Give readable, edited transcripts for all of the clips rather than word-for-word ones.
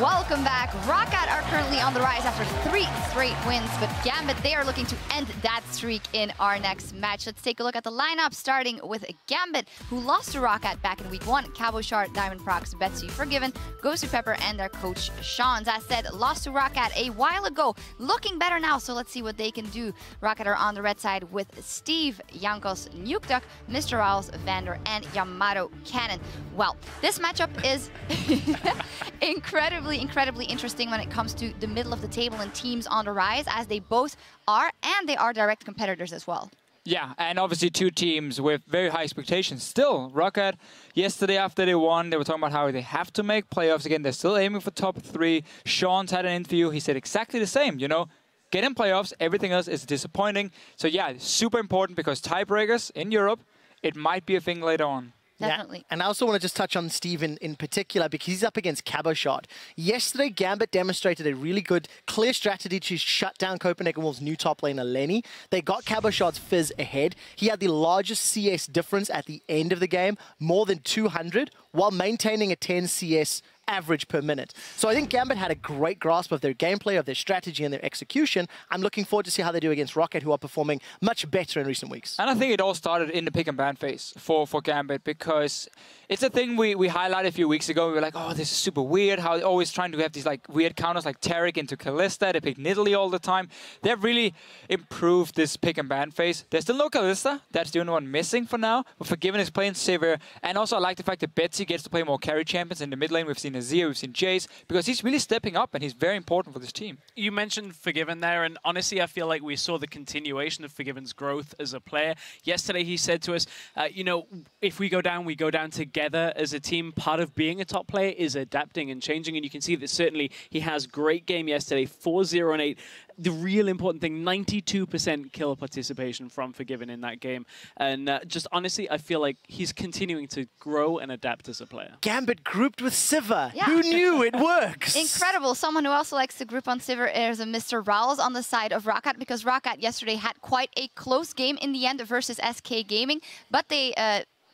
Welcome back. Roccat are currently on the rise after 3 straight wins, but Gambit, they are looking to end that streak in our next match. Let's take a look at the lineup, starting with Gambit, who lost to Roccat back in week 1. Cabo Shard, Diamond Prox, Betsy, Forgiven, Ghost Pepper, and their coach, Sean. As said, lost to Roccat a while ago. Looking better now, so let's see what they can do. Roccat are on the red side with Steve, Jankos, Nuke Duck, Mr. Owls, Vander, and Yamato Cannon. Well, this matchup is incredibly interesting when it comes to the middle of the table and teams on the rise, as they both are, and they are direct competitors as well. Yeah, and obviously two teams with very high expectations. Still, Roccat, yesterday after they won, they were talking about how they have to make playoffs again. They're still aiming for top 3. Sean's had an interview. He said exactly the same, you know. Get in playoffs, everything else is disappointing. So yeah, super important because tiebreakers in Europe, it might be a thing later on. Definitely. Yeah. And I also want to just touch on Steve in particular because he's up against Cabo Shard. Yesterday, Gambit demonstrated a really good, clear strategy to shut down Copenhagen Wolves' new top laner, Lenny. They got Cabo Shard's Fizz ahead. He had the largest CS difference at the end of the game, more than 200, while maintaining a 10 CS average per minute. So I think Gambit had a great grasp of their gameplay, of their strategy, and their execution. I'm looking forward to see how they do against Roccat, who are performing much better in recent weeks. And I think it all started in the pick and ban phase for Gambit, because it's a thing we highlighted a few weeks ago. We were like, oh, this is super weird, how they're always trying to have these like weird counters like Taric into Kalista. They pick Nidalee all the time. They've really improved this pick and ban phase. There's still no Kalista. That's the only one missing for now. But Forgiven is playing Sivir. And also I like the fact that Betsy gets to play more carry champions in the mid lane. We've seen Azir, we've seen Jace, because he's really stepping up and he's very important for this team. You mentioned Forgiven there, and honestly, I feel like we saw the continuation of Forgiven's growth as a player. Yesterday, he said to us, you know, if we go down together as a team. Part of being a top player is adapting and changing, and you can see that certainly he has great game yesterday, 4-0 and 8. The real important thing, 92% kill participation from Forgiven in that game. And just honestly, I feel like he's continuing to grow and adapt as a player. Gambit grouped with Sivir. Yeah. Who knew it works? Incredible. Someone who also likes to group on Sivir is a Mr. Rawls on the side of Roccat, because Roccat yesterday had quite a close game in the end versus SK Gaming, but they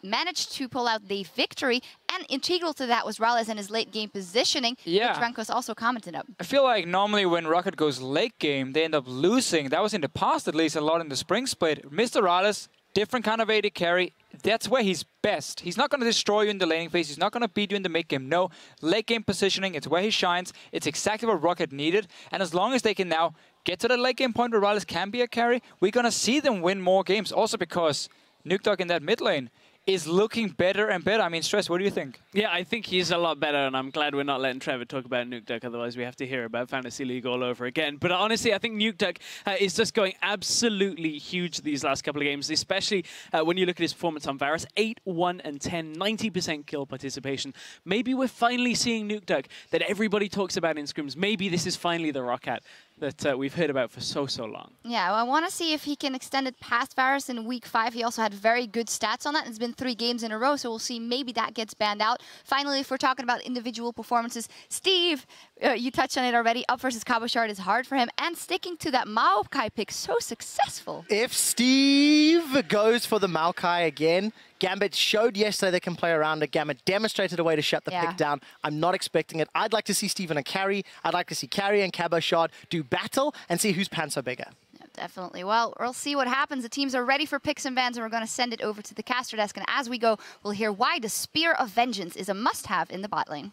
managed to pull out the victory, and integral to that was Rallis and his late game positioning, which Rankos also commented on. I feel like normally when Roccat goes late game, they end up losing. That was in the past, at least, a lot in the spring split. Mr. Rallis, different kind of AD carry. That's where he's best. He's not going to destroy you in the laning phase. He's not going to beat you in the mid game. No, late game positioning, it's where he shines. It's exactly what Roccat needed. And as long as they can now get to the late game point where Rallis can be a carry, we're going to see them win more games. Also because Nuke Duck in that mid lane is looking better and better. I mean, Stress, what do you think? Yeah, I think he's a lot better, and I'm glad we're not letting Trevor talk about Nuke Duck, otherwise we have to hear about Fantasy League all over again. But honestly, I think Nuke Duck is just going absolutely huge these last couple of games, especially when you look at his performance on Varus. 8-1 and 10, 90% kill participation. Maybe we're finally seeing Nuke Duck that everybody talks about in scrims. Maybe this is finally the Roccat that we've heard about for so long. Yeah, well, I want to see if he can extend it past Varus in week 5. He also had very good stats on that. It's been 3 games in a row, so we'll see. Maybe that gets banned out. Finally, if we're talking about individual performances, Steve, you touched on it already. Up versus Cabo Shard is hard for him, and sticking to that Maokai pick, so successful. If Steve goes for the Maokai again, Gambit showed yesterday they can play around it. Gambit demonstrated a way to shut the pick down. I'm not expecting it. I'd like to see Steve in a carry. I'd like to see Carry and Cabo Shard do battle and see whose pants are bigger. Yeah, definitely. Well, we'll see what happens. The teams are ready for picks and bans, and we're going to send it over to the caster desk. And as we go, we'll hear why the Spear of Vengeance is a must-have in the bot lane.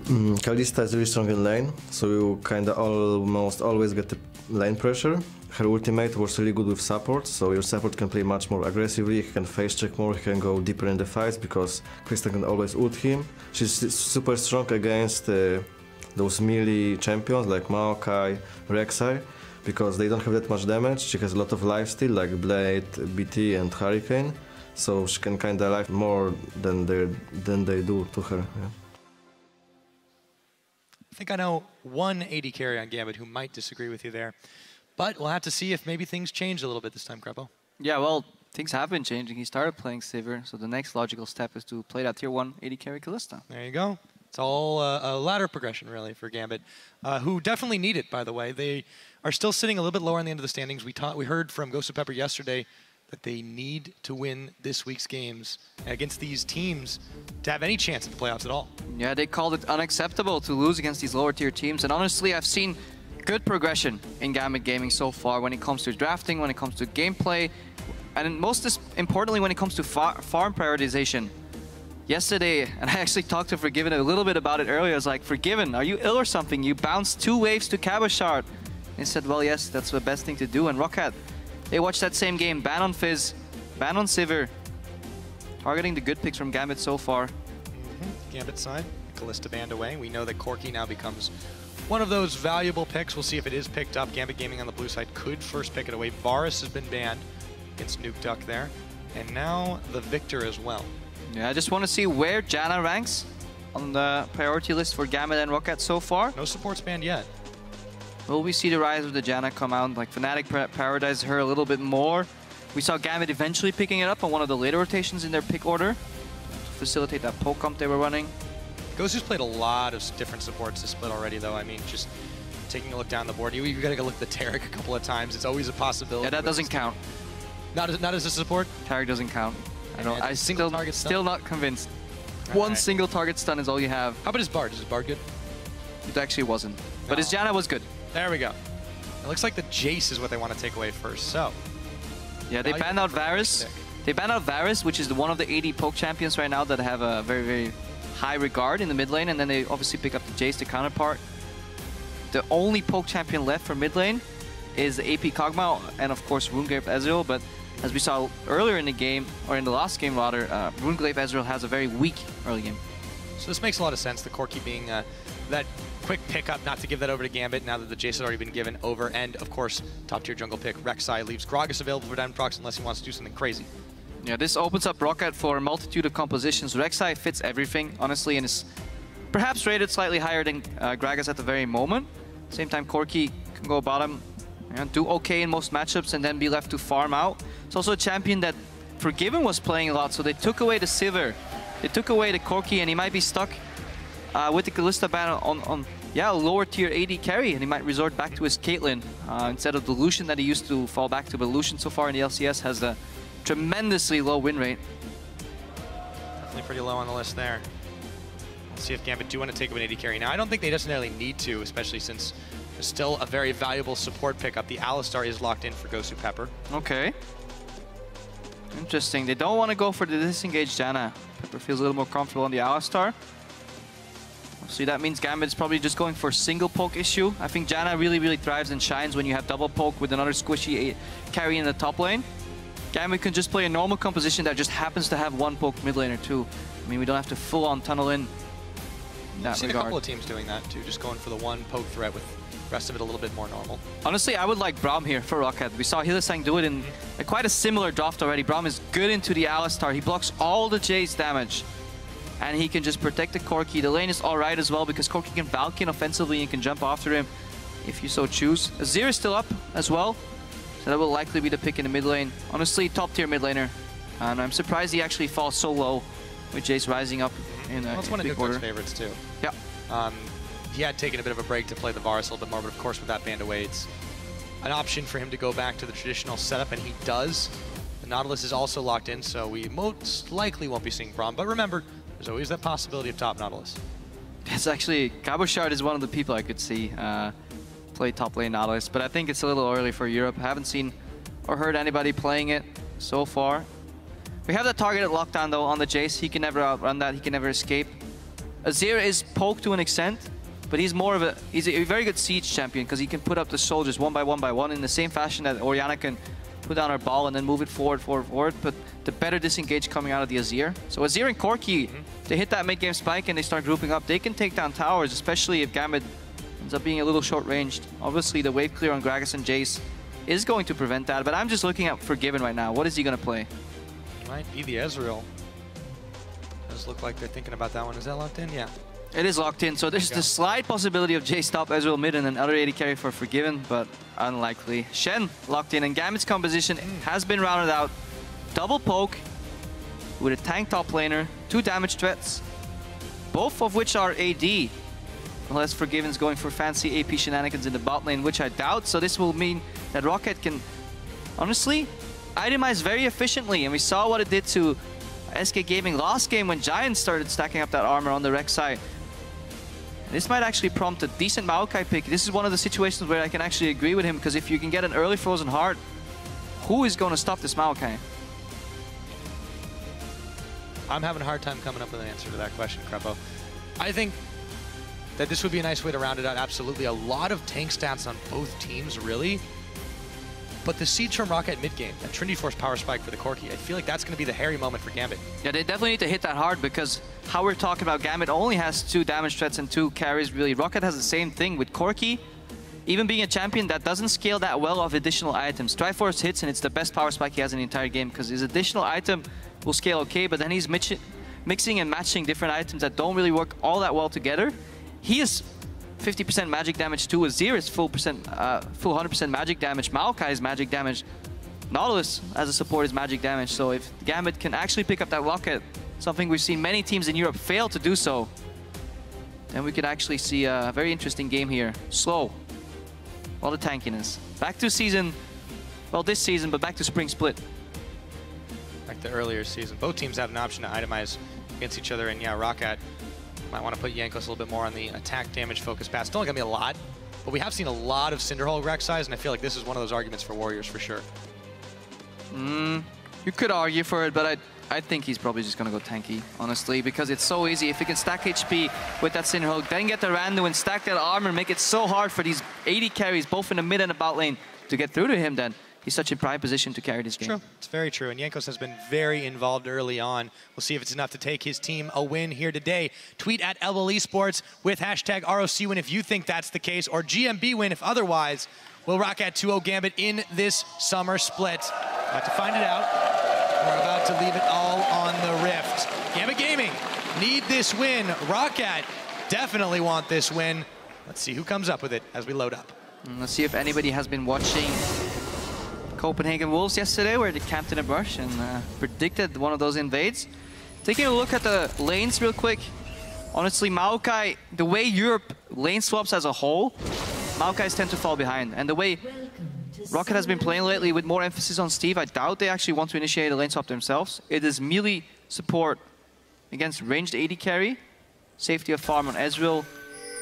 Kalista is really strong in lane, so you kind of almost always get the lane pressure. Her ultimate was really good with support, so your support can play much more aggressively, he can face check more, he can go deeper in the fights because Krista can always ult him. She's super strong against those melee champions like Maokai, Rek'Sai, because they don't have that much damage. She has a lot of lifesteal like Blade, BT and Hurricane, so she can kind of life more than they do to her. Yeah. I think I know one AD carry on Gambit who might disagree with you there. But we'll have to see if maybe things change a little bit this time, Crepo. Yeah, well, things have been changing. He started playing Sivir, so the next logical step is to play that tier 1 AD carry Kalista. There you go. It's all a ladder progression, really, for Gambit, who definitely need it, by the way. They are still sitting a little bit lower on the end of the standings. We heard from Ghost Pepper yesterday that they need to win this week's games against these teams to have any chance at the playoffs at all. Yeah, they called it unacceptable to lose against these lower tier teams. And honestly, I've seen good progression in Gambit Gaming so far when it comes to drafting, when it comes to gameplay, and most importantly, when it comes to farm prioritization. Yesterday, and I actually talked to Forgiven a little bit about it earlier, I was like, Forgiven, are you ill or something? You bounced 2 waves to Cabochard. He said, well, yes, that's the best thing to do. And Roccat, they watched that same game, ban on Fizz, ban on Sivir. Targeting the good picks from Gambit so far. Gambit side, Kalista banned away. We know that Corki now becomes one of those valuable picks. We'll see if it is picked up. Gambit Gaming on the blue side could first pick it away. Varus has been banned against Nuke Duck there. And now the Victor as well. Yeah, I just want to see where Janna ranks on the priority list for Gambit and Roccat so far. No supports banned yet. Will we see the rise of the Janna come out? Like Fnatic prioritized her a little bit more. We saw Gambit eventually picking it up on one of the later rotations in their pick order to facilitate that poke comp they were running. Gozu's played a lot of different supports this split already, though. I mean, just taking a look down the board, you got to go look at the Taric a couple of times. It's always a possibility. Yeah, that doesn't count. Not as a support? Taric doesn't count. I'm still not convinced. All One right. single target stun is all you have. How about his Bard? Is his Bard good? It actually wasn't. But his No. Janna was good. There we go. It looks like the Jace is what they want to take away first, so. Yeah, they banned out Varus. They banned out Varus, which is one of the 80 poke champions right now that have a very, very high regard in the mid lane, and then they obviously pick up the Jace, the counterpart. The only poke champion left for mid lane is the AP Kog'Maw and of course Runegrave Ezreal, but as we saw earlier in the game, or in the last game rather, Runegrave Ezreal has a very weak early game. So this makes a lot of sense, the Corki being that quick pickup, not to give that over to Gambit now that the Jace has already been given over, and of course, top tier jungle pick, Rek'Sai leaves Gragas available for Diamond Prox unless he wants to do something crazy. Yeah, this opens up Roccat for a multitude of compositions. Rek'Sai fits everything, honestly, and is perhaps rated slightly higher than Gragas at the very moment. Same time, Corki can go bottom and do okay in most matchups and then be left to farm out. It's also a champion that Forgiven was playing a lot, so they took away the Sivir. They took away the Corki, and he might be stuck with the Kalista ban on a lower tier AD carry, and he might resort back to his Caitlyn instead of the Lucian that he used to fall back to. But Lucian so far in the LCS has a tremendously low win rate. Definitely pretty low on the list there. Let's see if Gambit do want to take up an AD carry. Now, I don't think they necessarily need to, especially since there's still a very valuable support pickup. The Alistar is locked in for Gosu Pepper. Okay. Interesting. They don't want to go for the disengaged Janna. Pepper feels a little more comfortable on the Alistar. So that means Gambit is probably just going for a single poke issue. I think Janna really thrives and shines when you have double poke with another squishy carry in the top lane. Gambit can just play a normal composition that just happens to have one poke mid lane or two. I mean, we don't have to full on tunnel in that I've seen regard. a couple of teams doing that too, just going for the one poke threat with the rest of it a little bit more normal. Honestly, I would like Braum here for Roccat. We saw Hylissang do it in quite a similar draft already. Braum is good into the Alistar. He blocks all the Jace damage. And he can just protect the Corki. The lane is alright as well because Corki can Valkyrie offensively and can jump after him if you so choose. Azir is still up as well. So that will likely be the pick in the mid lane. Honestly, top tier mid laner. And I'm surprised he actually falls so low with Jace rising up in Well, it's one of big Nuke order. Duck's favorites too. Yeah. He had taken a bit of a break to play the Varus a little bit more, but of course with that banned away, it's an option for him to go back to the traditional setup, and he does. The Nautilus is also locked in, so we most likely won't be seeing Braum. But remember, there's always that possibility of top Nautilus. It's actually, Cabochard is one of the people I could see play top lane Nautilus, but I think it's a little early for Europe. I haven't seen or heard anybody playing it so far. We have that targeted lockdown though on the Jace. He can never outrun that, he can never escape. Azir is poked to an extent, but he's a very good siege champion because he can put up the soldiers one by one in the same fashion that Orianna can put down her ball and then move it forward. But the better disengage coming out of the Azir. So Azir and Corki, they hit that mid-game spike and they start grouping up. They can take down towers, especially if Gambit ends up being a little short-ranged. Obviously, the wave clear on Gragas and Jace is going to prevent that, but I'm just looking at Forgiven right now. What is he going to play? Might be the Ezreal. Does look like they're thinking about that one. Is that locked in? Yeah. It is locked in, so there's the slight possibility of Jace top Ezreal mid and another AD carry for Forgiven, but unlikely. Shen locked in, and Gambit's composition has been rounded out. Double poke with a tank top laner, 2 damage threats, both of which are AD. Unless Forgiven's going for fancy AP shenanigans in the bot lane, which I doubt, so this will mean that Roccat can honestly itemized very efficiently, and we saw what it did to SK Gaming last game when Giants started stacking up that armor on the Rex side. This might actually prompt a decent Maokai pick. This is one of the situations where I can actually agree with him, because if you can get an early Frozen Heart, who is going to stop this Maokai? I'm having a hard time coming up with an answer to that question, Crepo. I think that this would be a nice way to round it out. Absolutely. A lot of tank stats on both teams, really. But the Siege from Roccat mid-game, that Trinity Force power spike for the Corki, I feel like that's going to be the hairy moment for Gambit. Yeah, they definitely need to hit that hard, because how we're talking about Gambit only has 2 damage threats and 2 carries, really. Roccat has the same thing with Corki. Even being a champion, that doesn't scale that well of additional items. Triforce hits, and it's the best power spike he has in the entire game, because his additional item will scale okay, but then he's mixing and matching different items that don't really work all that well together. He is 50% magic damage too. Azir is full 100% magic damage. Maokai's magic damage. Nautilus as a support is magic damage. So if Gambit can actually pick up that Roccat, something we've seen many teams in Europe fail to do so, then we could actually see a very interesting game here. Slow. All the tankiness. Back to season, well, this season, but back to spring split. Back to earlier season. Both teams have an option to itemize against each other, and yeah, Roccat might want to put Jankos a little bit more on the attack damage focus path. Still not going to be a lot, but we have seen a lot of Cinderhole Rex size, and I feel like this is one of those arguments for Warriors for sure. You could argue for it, but I think he's probably just going to go tanky, honestly, because it's so easy. If he can stack HP with that Cinderhole, then get the Randu and stack that armor, make it so hard for these 80 carries, both in the mid and the bot lane, to get through to him, then he's such a prime position to carry this game. True. It's very true. And Jankos has been very involved early on. We'll see if it's enough to take his team a win here today. Tweet at LL Esports with hashtag ROC win if you think that's the case, or GMB win if otherwise. Will Roccat 2-0 Gambit in this summer split? About to find it out. We're about to leave it all on the Rift. Gambit Gaming need this win. Roccat definitely want this win. Let's see who comes up with it as we load up. Let's see if anybody has been watching Copenhagen Wolves yesterday, where they camped in a bush and predicted one of those invades. Taking a look at the lanes real quick. Honestly, Maokai, the way Europe lane swaps as a whole, Maokais tend to fall behind. And the way Roccat has been playing lately with more emphasis on Steve, I doubt they actually want to initiate a lane swap themselves. It is melee support against ranged AD carry, safety of farm on Ezreal,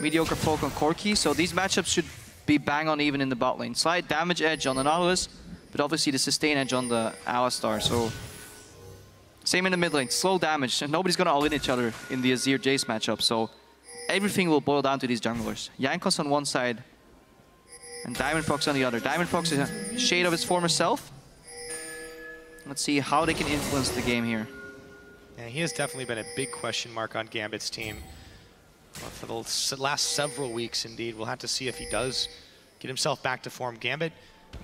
mediocre poke on Corki. So these matchups should be bang on even in the bot lane. Slight damage edge on the Nautilus, but obviously the sustain edge on the Alistar. So same in the mid lane, slow damage. And nobody's gonna all-in each other in the Azir Jace matchup. So everything will boil down to these junglers. Jankos on one side and Diamondprox on the other. Diamondprox is a shade of his former self. Let's see how they can influence the game here. Yeah, he has definitely been a big question mark on Gambit's team for the last several weeks, indeed. We'll have to see if he does get himself back to form. Gambit,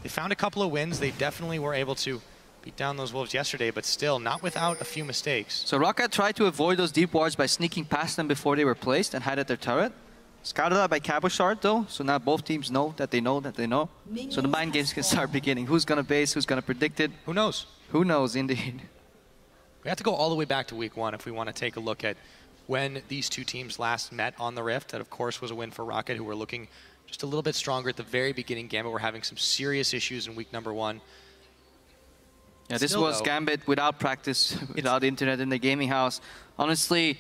they found a couple of wins. They definitely were able to beat down those Wolves yesterday, but still not without a few mistakes. So Roccat tried to avoid those deep wards by sneaking past them before they were placed and had at their turret. Scouted out by Cabochard though, so now both teams know that they know that they know. So the mind games can start beginning. Who's gonna base, who's gonna predict it? Who knows? Who knows, indeed. We have to go all the way back to week 1 if we want to take a look at when these two teams last met on the Rift. That of course was a win for Roccat, who were looking just a little bit stronger at the very beginning. Gambit were having some serious issues in week number 1. Yeah, this was Gambit without practice, without internet in the gaming house. Honestly,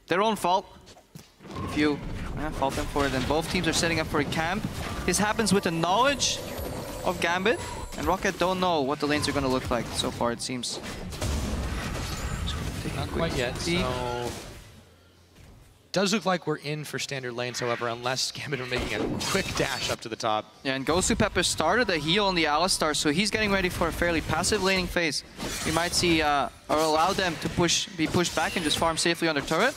their own fault. If you fault them for it, then both teams are setting up for a camp. This happens with the knowledge of Gambit, and Roccat don't know what the lanes are going to look like so far, it seems. Not quite yet, so... Does look like we're in for standard lanes, however, unless Gambit are making a quick dash up to the top. Yeah, and Gosu Pepper started a heal on the Alistar, so he's getting ready for a fairly passive laning phase. We might see, or allow them to be pushed back and just farm safely on their turret.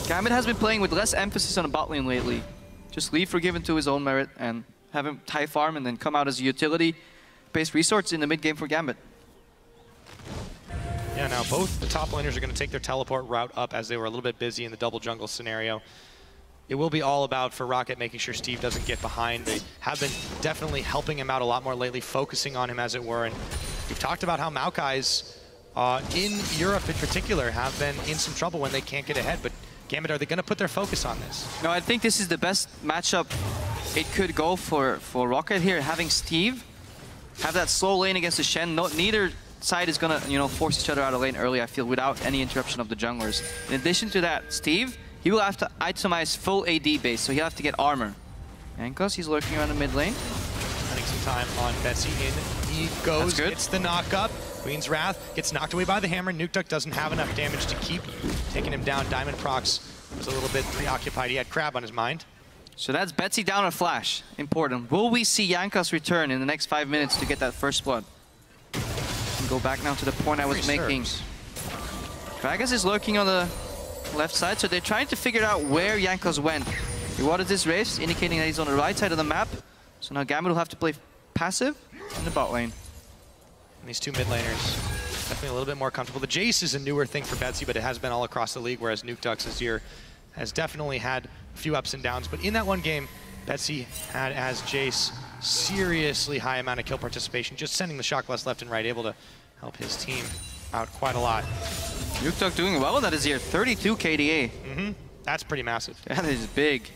Gambit has been playing with less emphasis on the bot lane lately. Just leave Forgiven to his own merit and have him tie farm and then come out as a utility-based resource in the mid game for Gambit. Yeah, now both the top laners are going to take their teleport route up as they were a little bit busy in the double jungle scenario. It will be all about for Roccat making sure Steve doesn't get behind. They have been definitely helping him out a lot more lately, focusing on him as it were. And we've talked about how Maokai's in Europe in particular have been in some trouble when they can't get ahead. But Gambit, are they going to put their focus on this? No, I think this is the best matchup it could go for Roccat here, having Steve have that slow lane against the Shen. Neither side is gonna, you know, force each other out of lane early, I feel, without any interruption of the junglers. In addition to that, Steve, he will have to itemize full AD base, so he'll have to get armor. Jankos, he's lurking around the mid lane. Spending some time on Betsy in. He goes, gets the knock up. Queen's Wrath gets knocked away by the hammer. Nukeduck doesn't have enough damage to keep taking him down. Diamond Prox was a little bit preoccupied. He had Crab on his mind. So that's Betsy down a flash. Important. Will we see Jankos return in the next 5 minutes to get that first blood? And go back now to the point I was making. Gragas is lurking on the left side, so they're trying to figure out where Jankos went. He watered this race, indicating that he's on the right side of the map. So now Gambit will have to play passive in the bot lane. And these two mid laners, definitely a little bit more comfortable. The Jace is a newer thing for Betsy, but it has been all across the league, whereas Nukeduck this year has definitely had a few ups and downs. But in that one game, Betsy had, as Jace, seriously high amount of kill participation, just sending the shock blast left and right, able to help his team out quite a lot. Nukeduck doing well that is here, 32 KDA. That's pretty massive. That is big.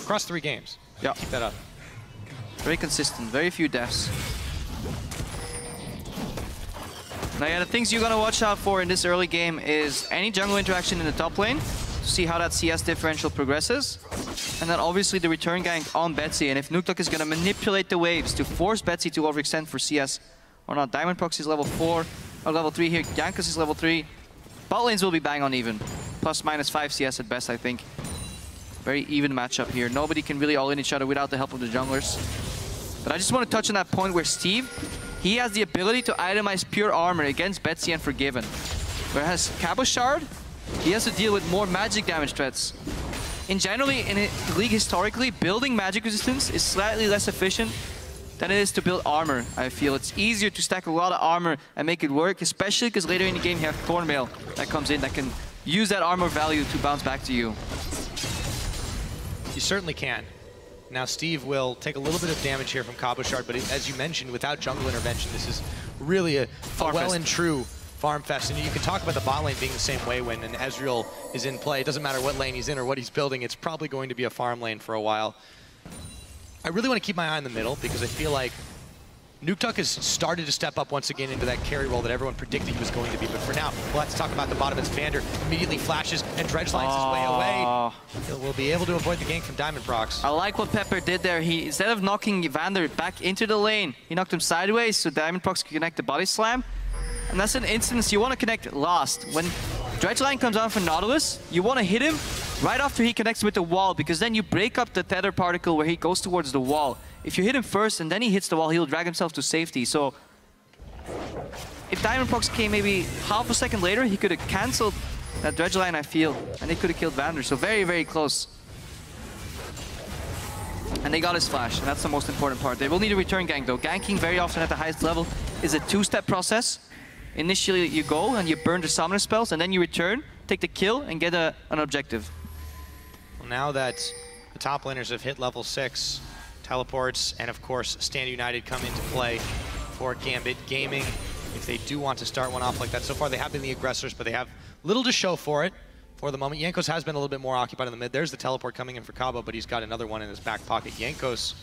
Across 3 games. Yeah. Keep that up. Very consistent, very few deaths. Now, yeah, the things you're gonna watch out for in this early game is any jungle interaction in the top lane, to see how that CS differential progresses, and then obviously the return gank on Betsy, and if Nukeduck is gonna manipulate the waves to force Betsy to overextend for CS or not. Diamond Prox is level 4, or level 3 here, Jankos is level 3. Bot lanes will be bang on even, plus minus 5 CS at best, I think. Very even matchup here. Nobody can really all in each other without the help of the junglers. But I just want to touch on that point where Steve, he has the ability to itemize pure armor against Betsy and Forgiven. Whereas Cabochard, he has to deal with more magic damage threats. In generally, in the league historically, building magic resistance is slightly less efficient than it is to build armor, I feel. It's easier to stack a lot of armor and make it work, especially because later in the game you have Thornmail that comes in that can use that armor value to bounce back to you. You certainly can. Now Steve will take a little bit of damage here from Cabochard, but as you mentioned, without jungle intervention, this is really a well and true farm fest. And you can talk about the bot lane being the same way when an Ezreal is in play. It doesn't matter what lane he's in or what he's building, it's probably going to be a farm lane for a while. I really want to keep my eye on the middle because I feel like Nukeduck has started to step up once again into that carry role that everyone predicted he was going to be. But for now, we'll have to talk about the bottom as Vander immediately flashes and Dredgelines his way away. He'll be able to avoid the gank from Diamond Prox. I like what Pepper did there. He, instead of knocking Vander back into the lane, he knocked him sideways so Diamond Prox could connect the body slam. And that's an instance you want to connect last. When Dredgeline comes on for Nautilus, you want to hit him right after he connects with the wall, because then you break up the tether particle where he goes towards the wall. If you hit him first and then he hits the wall, he'll drag himself to safety. So if Diamond Prox came maybe half a second later, he could have cancelled that Dredgeline, I feel, and they could have killed Vander. So very, very close. And they got his flash, and that's the most important part. They will need a return gank though. Ganking very often at the highest level is a 2-step process. Initially you go and you burn the summoner spells, and then you return, take the kill, and get an objective. Well, now that the top laners have hit level 6, teleports, and of course Stand United come into play for Gambit Gaming. If they do want to start one off like that, so far they have been the aggressors, but they have little to show for it for the moment. Jankos has been a little bit more occupied in the mid. There's the teleport coming in for Cabo, but he's got another one in his back pocket. Jankos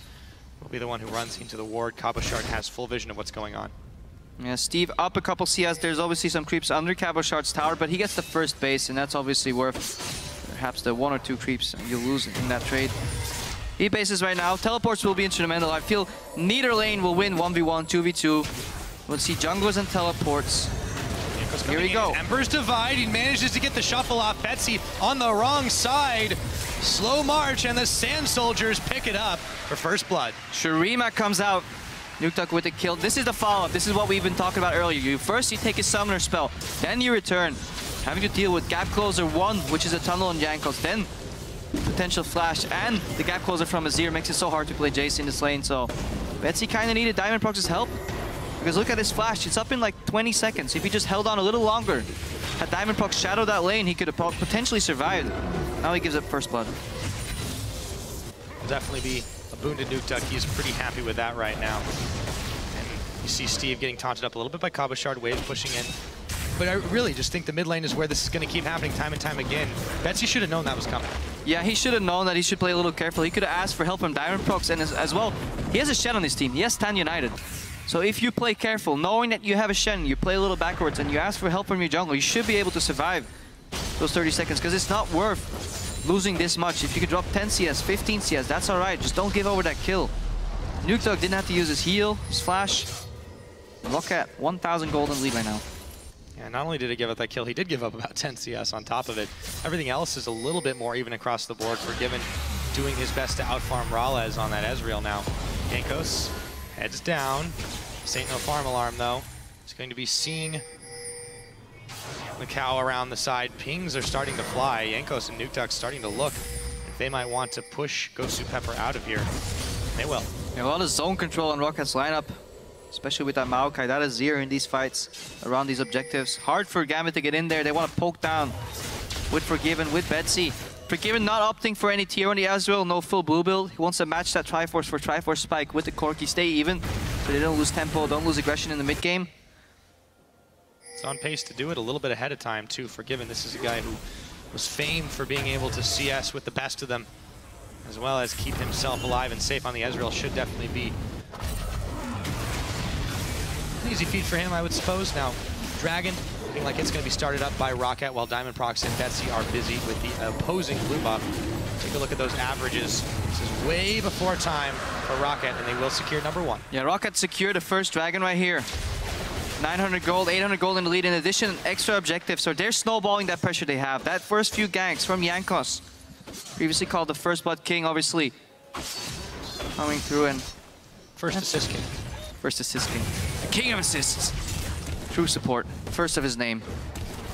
will be the one who runs into the ward. Cabochard has full vision of what's going on. Yeah, Steve up a couple CS. There's obviously some creeps under Cabochard's tower, but he gets the first base, and that's obviously worth perhaps the 1 or 2 creeps you lose in that trade. He bases right now. Teleports will be instrumental. I feel neither lane will win 1v1, 2v2. We'll see junglers and teleports. Here we go. Ember's Divide. He manages to get the shuffle off. Betsy on the wrong side. Slow march, and the Sand Soldiers pick it up for first blood. Shurima comes out. Nukeduck with the kill. This is the follow-up. This is what we've been talking about earlier. First you take a summoner spell, then you return. Having to deal with Gap Closer 1, which is a tunnel on Jankos, then potential flash, and the Gap Closer from Azir makes it so hard to play Jace in this lane. So Betsy kind of needed Diamond Prox's help, because look at his flash. It's up in like 20 seconds. If he just held on a little longer, had Diamond Prox shadowed that lane, he could have potentially survived. Now he gives up first blood. Will definitely be a boon to Nukeduck. He's pretty happy with that right now. And you see Steve getting taunted up a little bit by Cabochard, Wave pushing in. But I really just think the mid lane is where this is going to keep happening time and time again. Betsy should have known that was coming. Yeah, he should have known that he should play a little careful. He could have asked for help from Diamond Prox, and as well, he has a Shen on his team. He has Stand United. So if you play careful, knowing that you have a Shen, you play a little backwards and you ask for help from your jungle, you should be able to survive those 30 seconds because it's not worth losing this much. If you can drop 10 CS, 15 CS, that's alright. Just don't give over that kill. Nuketog didn't have to use his heal, his flash. Roccat, 1,000 gold in lead right now. Yeah, not only did he give up that kill, he did give up about 10 CS on top of it. Everything else is a little bit more even across the board. Forgiven doing his best to outfarm Ralez on that Ezreal now. Jankos heads down. This ain't no farm alarm though. He's going to be seeing the cow around the side. Pings are starting to fly. Jankos and Nuketog starting to look if they might want to push Gosu Pepper out of here. They will. Yeah, a lot of zone control on Rocket's lineup, especially with that Maokai. That is zero in these fights around these objectives. Hard for Gambit to get in there. They want to poke down with Forgiven, with Betsy. Forgiven not opting for any tier on the Ezreal, no full blue build. He wants to match that Triforce for Triforce Spike with the Corki. Stay even, so they don't lose tempo, don't lose aggression in the mid game. It's on pace to do it a little bit ahead of time too. Forgiven, this is a guy who was famed for being able to CS with the best of them, as well as keep himself alive and safe on the Ezreal. Should definitely be an easy feat for him, I would suppose. Now, Dragon looking like it's going to be started up by Roccat, while Diamond Prox and Betsy are busy with the opposing blue buff. Take a look at those averages. This is way before time for Roccat, and they will secure number 1. Yeah, Roccat secured the first Dragon right here. 900 gold, 800 gold in the lead. In addition, extra objectives. So they're snowballing that pressure they have. That first few ganks from Jankos, previously called the First Blood King, obviously coming through, and First assist king. First assist king. The king of assists. True support. First of his name.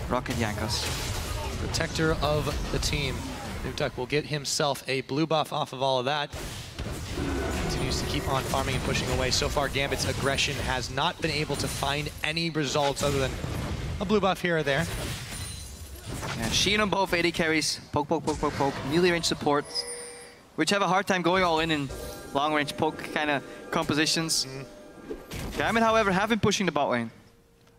Roccat Jankos. Protector of the team. Nuketog will get himself a blue buff off of all of that. Continues to keep on farming and pushing away. So far, Gambit's aggression has not been able to find any results other than a blue buff here or there. Yeah, Sheen on both AD carries. Poke, poke, poke, poke, poke. Melee range supports, which have a hard time going all in long range poke kind of compositions. Gambit, however, have been pushing the bot lane.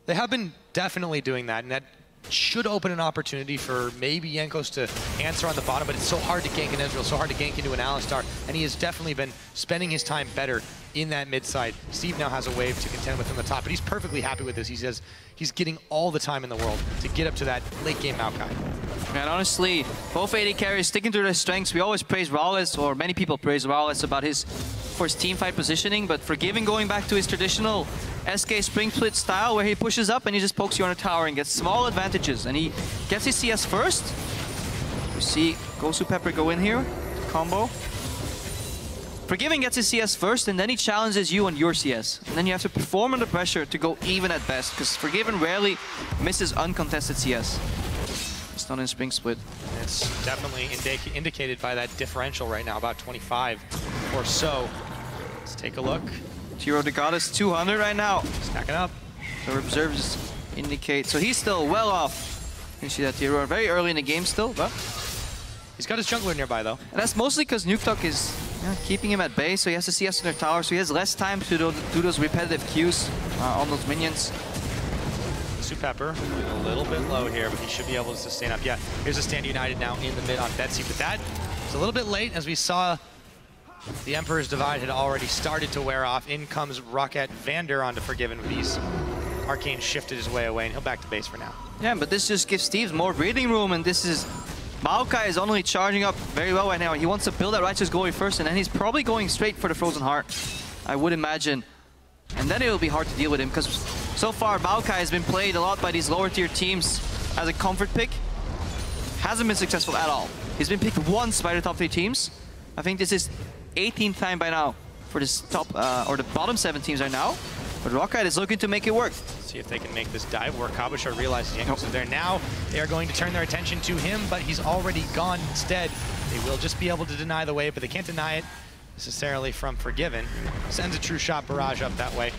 They have been definitely doing that, and that should open an opportunity for maybe Jankos to answer on the bottom, but it's so hard to gank an Ezreal, so hard to gank into an Alistar, and he has definitely been spending his time better in that mid side. Steve now has a wave to contend with on the top, but he's perfectly happy with this. He says he's getting all the time in the world to get up to that late game Maokai. And honestly, both AD carries sticking to their strengths. We always praise Ralez, or many people praise Ralez about his team fight positioning, but Forgiven going back to his traditional SK Spring Split style where he pushes up and he just pokes you on a tower and gets small advantages, and he gets his CS first. You see Gosu Pepper go in here, combo. Forgiven gets his CS first, and then he challenges you on your CS, and then you have to perform under pressure to go even at best, because Forgiven rarely misses uncontested CS. It's not in Spring Split. It's definitely indicated by that differential right now, about 25 or so. Let's take a look. Tiro the Goddess 200 right now. Stacking up. The reserves indicate, so he's still well off. You see that Tiro very early in the game still, but he's got his jungler nearby though. And that's mostly because Nuketog is keeping him at bay, so he has to CS in their tower, so he has less time to do those repetitive Qs on those minions. Pepper a little bit low here, but he should be able to sustain up. Yeah, here's a Stand United now in the mid on Betsy, but that was a little bit late as we saw the Emperor's Divide had already started to wear off. In comes Roccat Vander onto Forgiven, but he's Arcane shifted his way away and he'll back to base for now. Yeah, but this just gives Steve more breathing room, and this is Maokai is only charging up very well right now. He wants to build that Righteous Glory first, and then he's probably going straight for the Frozen Heart, I would imagine. And then it will be hard to deal with him, because so far Maokai has been played a lot by these lower tier teams as a comfort pick. Hasn't been successful at all. He's been picked once by the top 3 teams. I think this is 18th time by now for this top, or the bottom 7 teams right now. But Roccat is looking to make it work. See if they can make this dive work. Cabochard realizes Jankos is there now. They are going to turn their attention to him, but he's already gone instead. They will just be able to deny the wave, but they can't deny it necessarily from Forgiven. Sends a true shot barrage up that way.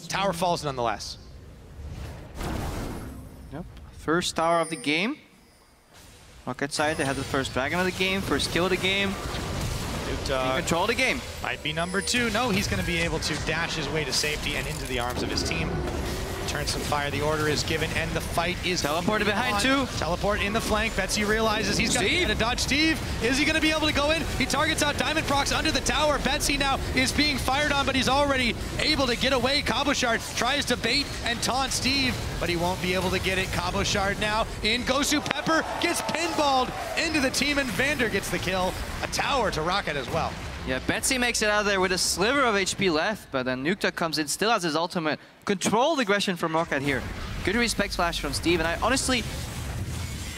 Tower falls nonetheless. Yep. First tower of the game. Roccat side, they had the first dragon of the game, first kill of the game. Nuketog control the game. Might be number 2. No, he's going to be able to dash his way to safety and into the arms of his team. return some fire. The order is given, and the fight is teleported behind too. Teleport in the flank. Betsy realizes he's got to dodge Steve. Is he going to be able to go in? He targets out Diamond Prox under the tower. Betsy now is being fired on, but he's already able to get away. Cabochard tries to bait and taunt Steve, but he won't be able to get it. Cabochard now in. Gosu Pepper gets pinballed into the team, and Vander gets the kill. A tower to Roccat as well. Yeah, Betsy makes it out of there with a sliver of HP left, but then Nukta comes in, still has his ultimate. Controlled aggression from Roccat here. Good respect flash from Steve, and honestly,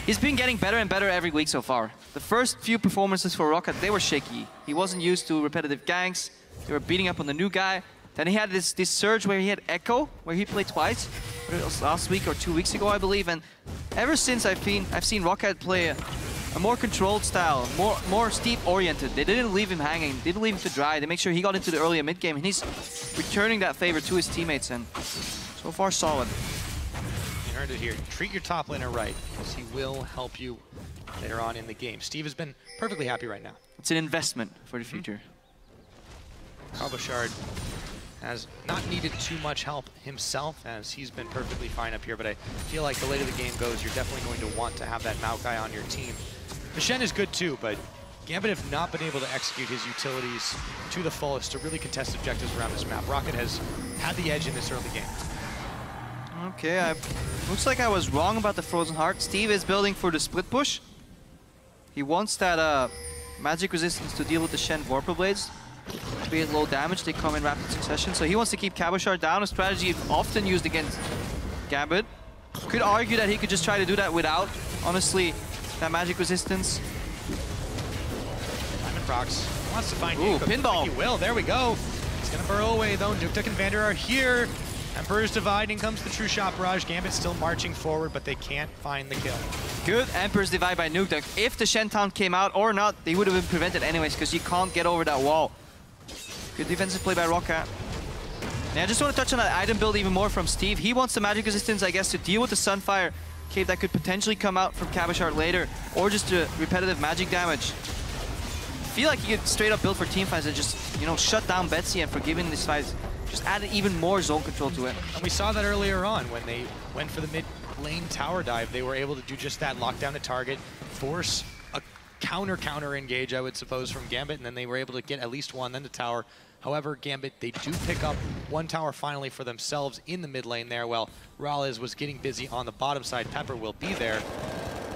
he's been getting better and better every week so far. The first few performances for Roccat, they were shaky. He wasn't used to repetitive ganks. They were beating up on the new guy. Then he had this surge where he had Echo, where he played twice. It was last week or 2 weeks ago, I believe. And ever since I've seen Roccat play a more controlled style, more Steve-oriented. They didn't leave him hanging, didn't leave him to dry. They make sure he got into the early and mid-game, and he's returning that favor to his teammates, and so far solid. You heard it here. Treat your top laner right, because he will help you later on in the game. Steve has been perfectly happy right now. It's an investment for the future. Cabochard has not needed too much help himself, as he's been perfectly fine up here, but I feel like the later the game goes, you're definitely going to want to have that Maokai on your team. The Shen is good too, but Gambit have not been able to execute his utilities to the fullest to really contest objectives around this map. Roccat has had the edge in this early game. Okay, looks like I was wrong about the Frozen Heart. Steve is building for the split push. He wants that magic resistance to deal with the Shen Vorpal Blades. To be at low damage, they come in rapid succession. So he wants to keep Cabochard down, a strategy often used against Gambit. Could argue that he could just try to do that without, honestly, that magic resistance. Diamond Prox wants to find Ooh, pinball. He will, there we go. He's gonna burrow away though. Nuktuk and Vander are here. Emperor's Divide, in comes the True Shot Barrage. Gambit still marching forward, but they can't find the kill. Good Emperor's Divide by Nuktuk. If the Shen Town came out or not, they would have been prevented anyways, because you can't get over that wall. Good defensive play by Roccat. And I just want to touch on that item build even more from Steve. He wants the magic resistance, I guess, to deal with the Sunfire cave that could potentially come out from Cabochard later, or just the repetitive magic damage. I feel like he could straight up build for teamfights and just, you know, shut down Betsy, and for giving these fights, just added even more zone control to it. And we saw that earlier on when they went for the mid lane tower dive. They were able to do just that, lock down the target, force a counter engage, I would suppose, from Gambit, and then they were able to get at least one, then the tower. However, Gambit, they do pick up one tower finally for themselves in the mid lane there, while Rales was getting busy on the bottom side. Pepper will be there.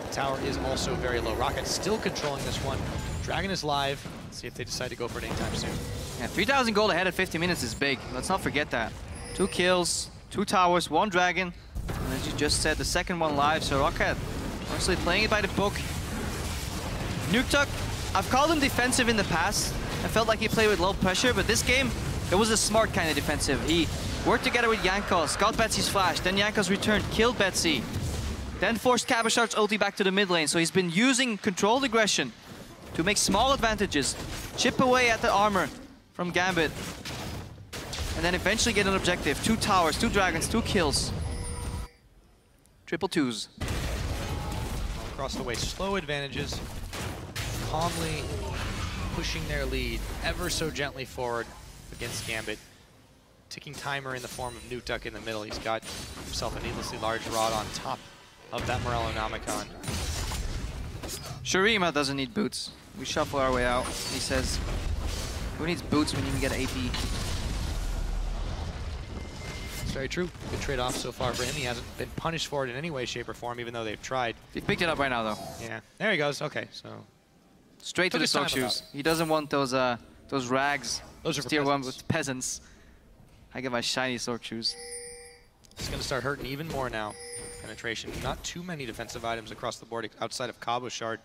The tower is also very low. Roccat still controlling this one. Dragon is live. Let's see if they decide to go for it anytime soon. Yeah, 3,000 gold ahead at 50 minutes is big. Let's not forget that. 2 kills, 2 towers, 1 dragon. And as you just said, the second one live. So Roccat, honestly, playing it by the book. Nuktuk, I've called him defensive in the past. I felt like he played with low pressure, but this game, it was a smart kind of defensive. He worked together with Jankos, got Betsy's flash, then Jankos returned, killed Betsy, then forced Cabochard's ulti back to the mid lane. So he's been using controlled aggression to make small advantages, chip away at the armor from Gambit, and then eventually get an objective. 2 towers, 2 dragons, 2 kills. Triple twos. Across the way, slow advantages, calmly pushing their lead ever so gently forward against Gambit. Ticking timer in the form of Nuktuk in the middle. He's got himself a needlessly large rod on top of that Morellonomicon. Shurima doesn't need boots. We shuffle our way out. He says, who needs boots when you can get AP? It's very true. Good trade-off so far for him. He hasn't been punished for it in any way, shape, or form, even though they've tried. He picked it up right now, though. Yeah, there he goes. Okay, so straight to the sock shoes. He doesn't want those rags. Those are for tier 1 peasants. with peasants. I get my shiny Sork shoes. It's going to start hurting even more now. Penetration. Not too many defensive items across the board outside of Cabochard,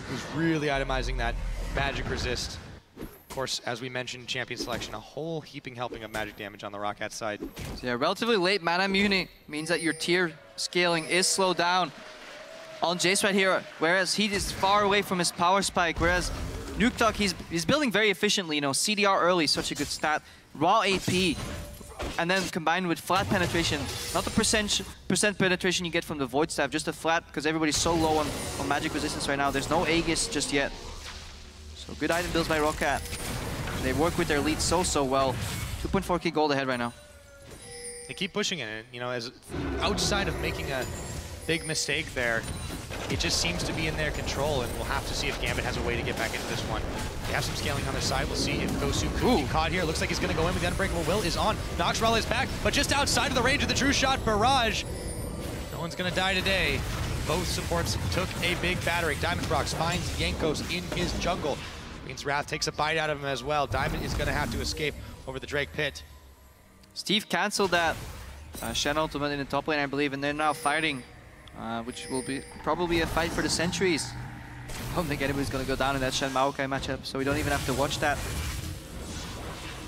who's really itemizing that magic resist. Of course, as we mentioned, champion selection, a whole heaping helping of magic damage on the Roccat side. So yeah, relatively late mana muni means that your tier scaling is slowed down on Jace right here, whereas he is far away from his power spike, whereas Nuktuk, he's building very efficiently, you know, CDR early, such a good stat, raw AP, and then combined with flat penetration, not the percent penetration you get from the Void Staff, just a flat, because everybody's so low on magic resistance right now. There's no Aegis just yet. So good item builds by Roccat. They work with their lead so well. 2.4k gold ahead right now. They keep pushing it, and, you know, as outside of making a big mistake there, it just seems to be in their control, and we'll have to see if Gambit has a way to get back into this one. They have some scaling on their side. We'll see if Gosu could be caught here. Looks like he's going to go in with the Unbreakable Will is on. Nox Raleigh is back, but just outside of the range of the true shot barrage. No one's going to die today. Both supports took a big battering. Diamondprox finds Jankos in his jungle. Means Wrath takes a bite out of him as well. Diamond is going to have to escape over the Drake pit. Steve canceled that Shen ultimate in the top lane, I believe, and they're now fighting, which will be probably a fight for the centuries. I don't think anybody's going to go down in that Shen Maokai matchup, so we don't even have to watch that.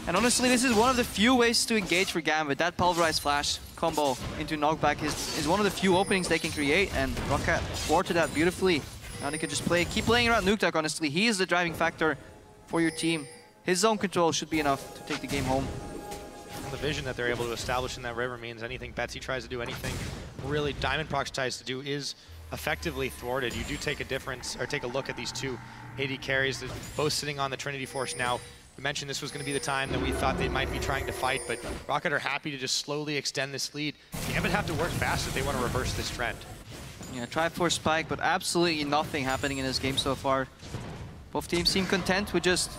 And honestly, this is one of the few ways to engage for Gambit. That Pulverized Flash combo into knockback is one of the few openings they can create, and Roccat thwarted that beautifully. Now they can just keep playing around Nukeduck, honestly. He is the driving factor for your team. His zone control should be enough to take the game home. And the vision that they're able to establish in that river means anything Betsy tries to do, anything really Diamondprox tries to do is effectively thwarted. You do take a difference, or take a look at these two AD carries, that both sitting on the Trinity Force now. We mentioned this was going to be the time that we thought they might be trying to fight, but Roccat are happy to just slowly extend this lead. Gambit have to work fast if they want to reverse this trend. Yeah, try for spike, but absolutely nothing happening in this game so far. Both teams seem content with just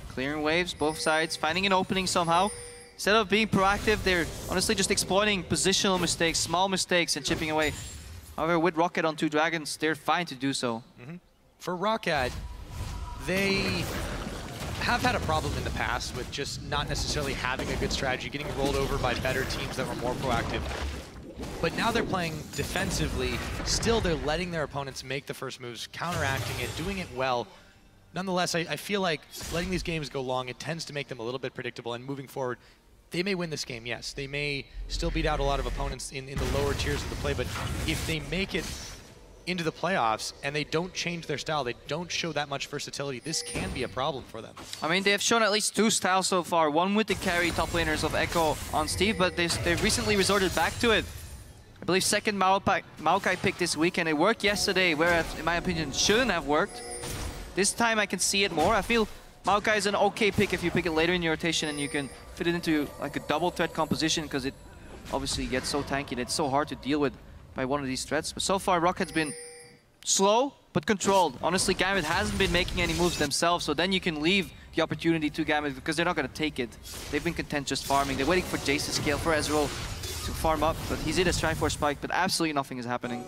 clearing waves, both sides, finding an opening somehow. Instead of being proactive, they're honestly just exploiting positional mistakes, small mistakes, and chipping away. However, with Roccat on 2 dragons, they're fine to do so. For Roccat, they have had a problem in the past with just not necessarily having a good strategy, getting rolled over by better teams that were more proactive. But now they're playing defensively. Still, they're letting their opponents make the first moves, counteracting it, doing it well. Nonetheless, I feel like letting these games go long, it tends to make them a little bit predictable, and moving forward, they may win this game, yes. They may still beat out a lot of opponents in the lower tiers of the play, but if they make it into the playoffs and they don't change their style, they don't show that much versatility, this can be a problem for them. I mean, they have shown at least 2 styles so far. One with the carry top laners of Echo on Steve, but they've recently resorted back to it. I believe second Maokai pick this week, and it worked yesterday, whereas, in my opinion, shouldn't have worked. This time I can see it more. I feel Maokai is an okay pick if you pick it later in your rotation and you can fit it into like a double threat composition, because it obviously gets so tanky and it's so hard to deal with by one of these threats. But so far, Rockat's been slow but controlled. Honestly, Gambit hasn't been making any moves themselves, so then you can leave the opportunity to Gambit because they're not going to take it. They've been content just farming. They're waiting for Jace to scale for Ezreal to farm up, but he's in a strike for spike, but absolutely nothing is happening.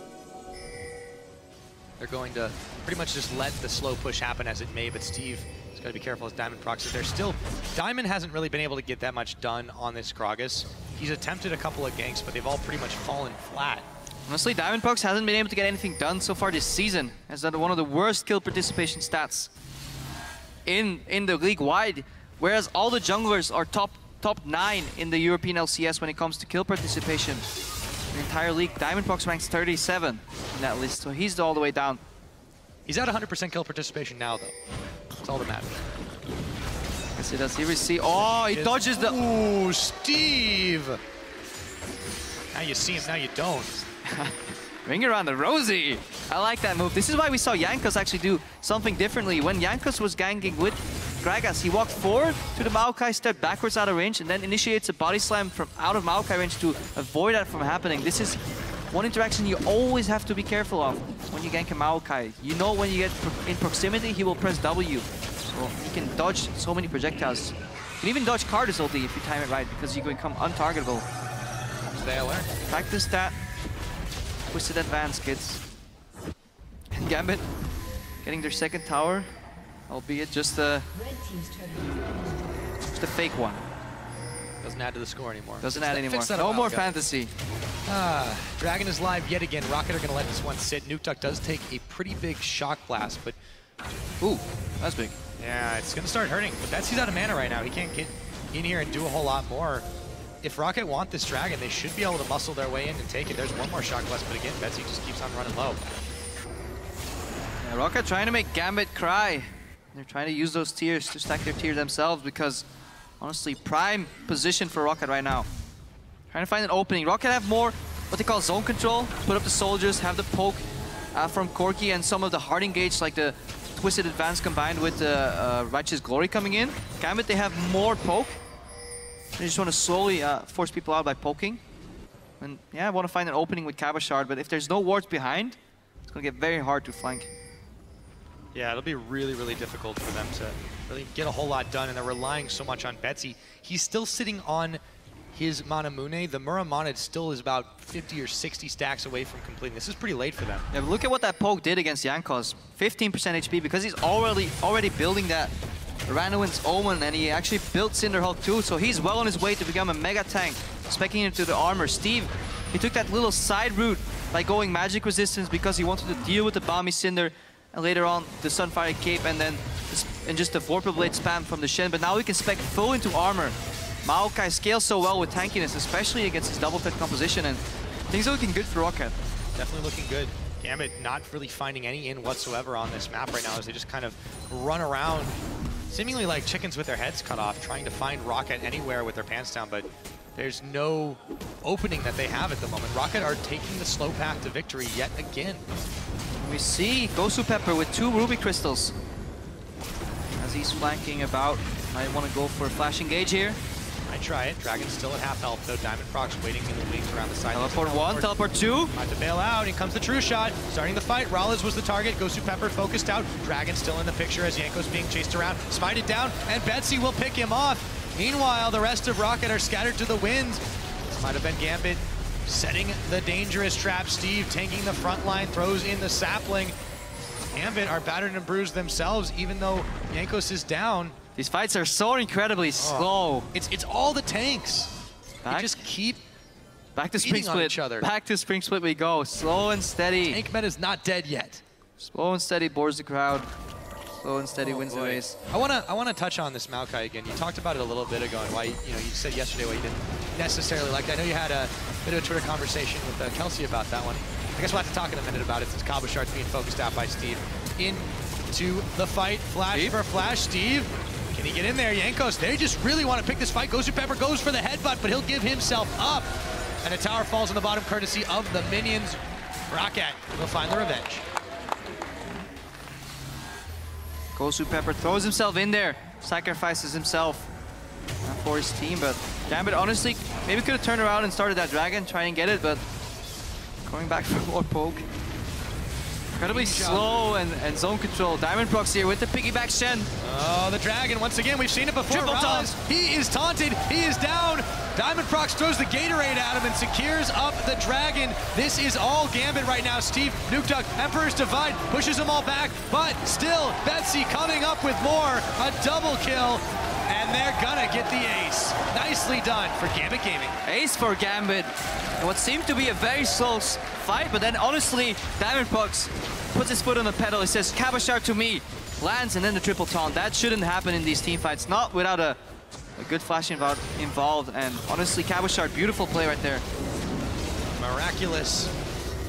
They're going to pretty much just let the slow push happen as it may, but Steve has got to be careful as Diamondprox is there. Still, Diamond hasn't really been able to get that much done on this Gragas. He's attempted a couple of ganks, but they've all pretty much fallen flat. Honestly, Diamondprox hasn't been able to get anything done so far this season. Has done one of the worst kill participation stats in the league-wide, whereas all the junglers are top 9 in the European LCS when it comes to kill participation. The entire league, Diamondprox ranks 37 in that list, so he's all the way down. He's at 100% kill participation now, though. That's all that matters. Yes, he does. He receives. Oh, he dodges the. Ooh, Steve! Now you see him, now you don't. Ring around the rosy. I like that move. This is why we saw Jankos actually do something differently. When Jankos was ganking with Gragas, he walked forward to the Maokai, stepped backwards out of range, and then initiates a body slam from out of Maokai range to avoid that from happening. This is one interaction you always have to be careful of when you gank a Maokai. You know when you get in proximity, he will press W. So he can dodge so many projectiles. You can even dodge Cardus ulti if you time it right, because you can become untargetable. They learn. Practice that. Twisted advance, kids. And Gambit getting their second tower, albeit just a fake one. Doesn't add to the score anymore. Doesn't add anymore. No more fantasy. Dragon is live yet again. Roccat are going to let this one sit. Nukeduck does take a pretty big shock blast, but... Ooh, that's big. Yeah, it's going to start hurting. But Betsy's out of mana right now. He can't get in here and do a whole lot more. If Roccat want this Dragon, they should be able to muscle their way in and take it. There's one more shock blast, but again, Betsy just keeps on running low. Yeah, Roccat trying to make Gambit cry. They're trying to use those tiers to stack their tier themselves because, honestly, prime position for Roccat right now. Trying to find an opening. Roccat have more what they call zone control. Put up the soldiers, have the poke from Corki and some of the hard engage, like the Twisted Advance combined with the Righteous Glory coming in. Gambit, they have more poke. They just want to slowly force people out by poking. And yeah, I want to find an opening with Cabochard, but if there's no wards behind, it's going to get very hard to flank. Yeah, it'll be really, really difficult for them to really get a whole lot done, and they're relying so much on Betsy. He's still sitting on his Manamune. The Muramana still is about 50 or 60 stacks away from completing. This is pretty late for them. Yeah, but look at what that poke did against Jankos. 15% HP because he's already building that Randuin's Omen, and he actually built Cinderhulk too, so he's well on his way to become a mega tank, speccing into the armor. Steve, he took that little side route by going magic resistance because he wanted to deal with the Balmy Cinder, and later on the Sunfire Cape, and then just the Vorpal Blade spam from the Shen, but now we can spec full into armor. Maokai scales so well with tankiness, especially against his double threat composition, and things are looking good for Roccat. Definitely looking good. Gambit not really finding any in whatsoever on this map right now as they just kind of run around, seemingly like chickens with their heads cut off, trying to find Roccat anywhere with their pants down, but there's no opening that they have at the moment. Roccat are taking the slow path to victory yet again. We see Gosu Pepper with 2 Ruby Crystals. As he's flanking about, might want to go for a flash engage here. I try it. Dragon's still at half health, though. Diamond Procs waiting in the wings around the side. Teleport 1, teleport 2. About to bail out. In comes the true shot. Starting the fight. Rollins was the target. Gosu Pepper focused out. Dragon still in the picture as Yanko's being chased around. Smited down, and Betsy will pick him off. Meanwhile, the rest of Roccat are scattered to the wind. This might have been Gambit setting the dangerous trap. Steve taking the front line, throws in the sapling. Gambit are battered and bruised themselves, even though Yankos is down. These fights are so incredibly slow. It's all the tanks. They just keep back to Spring Split. Each other. Back to Spring Split we go. Slow and steady. Tank meta is not dead yet. Slow and steady bores the crowd. Slow and steady wins the race. I wanna touch on this Maokai again. You talked about it a little bit ago, and why you said yesterday why you didn't necessarily like it. I know you had a bit of a Twitter conversation with Kelsey about that one. I guess we'll have to talk in a minute about it since Cabochard's being focused out by Steve. Into the fight, flash for flash, Steve. Can he get in there? Yankos, they just really want to pick this fight. Gosu Pepper goes for the headbutt, but he'll give himself up. And a tower falls on the bottom courtesy of the minions. Roccat will find the revenge. Gosu Pepper throws himself in there, sacrifices himself for his team, but Gambit honestly maybe could have turned around and started that dragon, try and get it, but going back for more poke. Incredibly slow and zone control. Diamond Procs here with the piggyback Shen. Oh, the dragon, once again, we've seen it before. Triple taunt. He is taunted, he is down. Diamond Procs throws the Gatorade at him and secures up the dragon. This is all Gambit right now. Steve, Nuke Duck, Emperor's Divide, pushes them all back, but still, Betsy coming up with more. A double kill, and they're gonna get the ace. Nicely done for Gambit Gaming. Ace for Gambit. And what seemed to be a very slow fight, but then honestly, Diamond Procs puts his foot on the pedal. He says, Cabochard to me. Lands and then the triple taunt. That shouldn't happen in these team fights, not without a good flash involved. And honestly, Cabochard, beautiful play right there. Miraculous.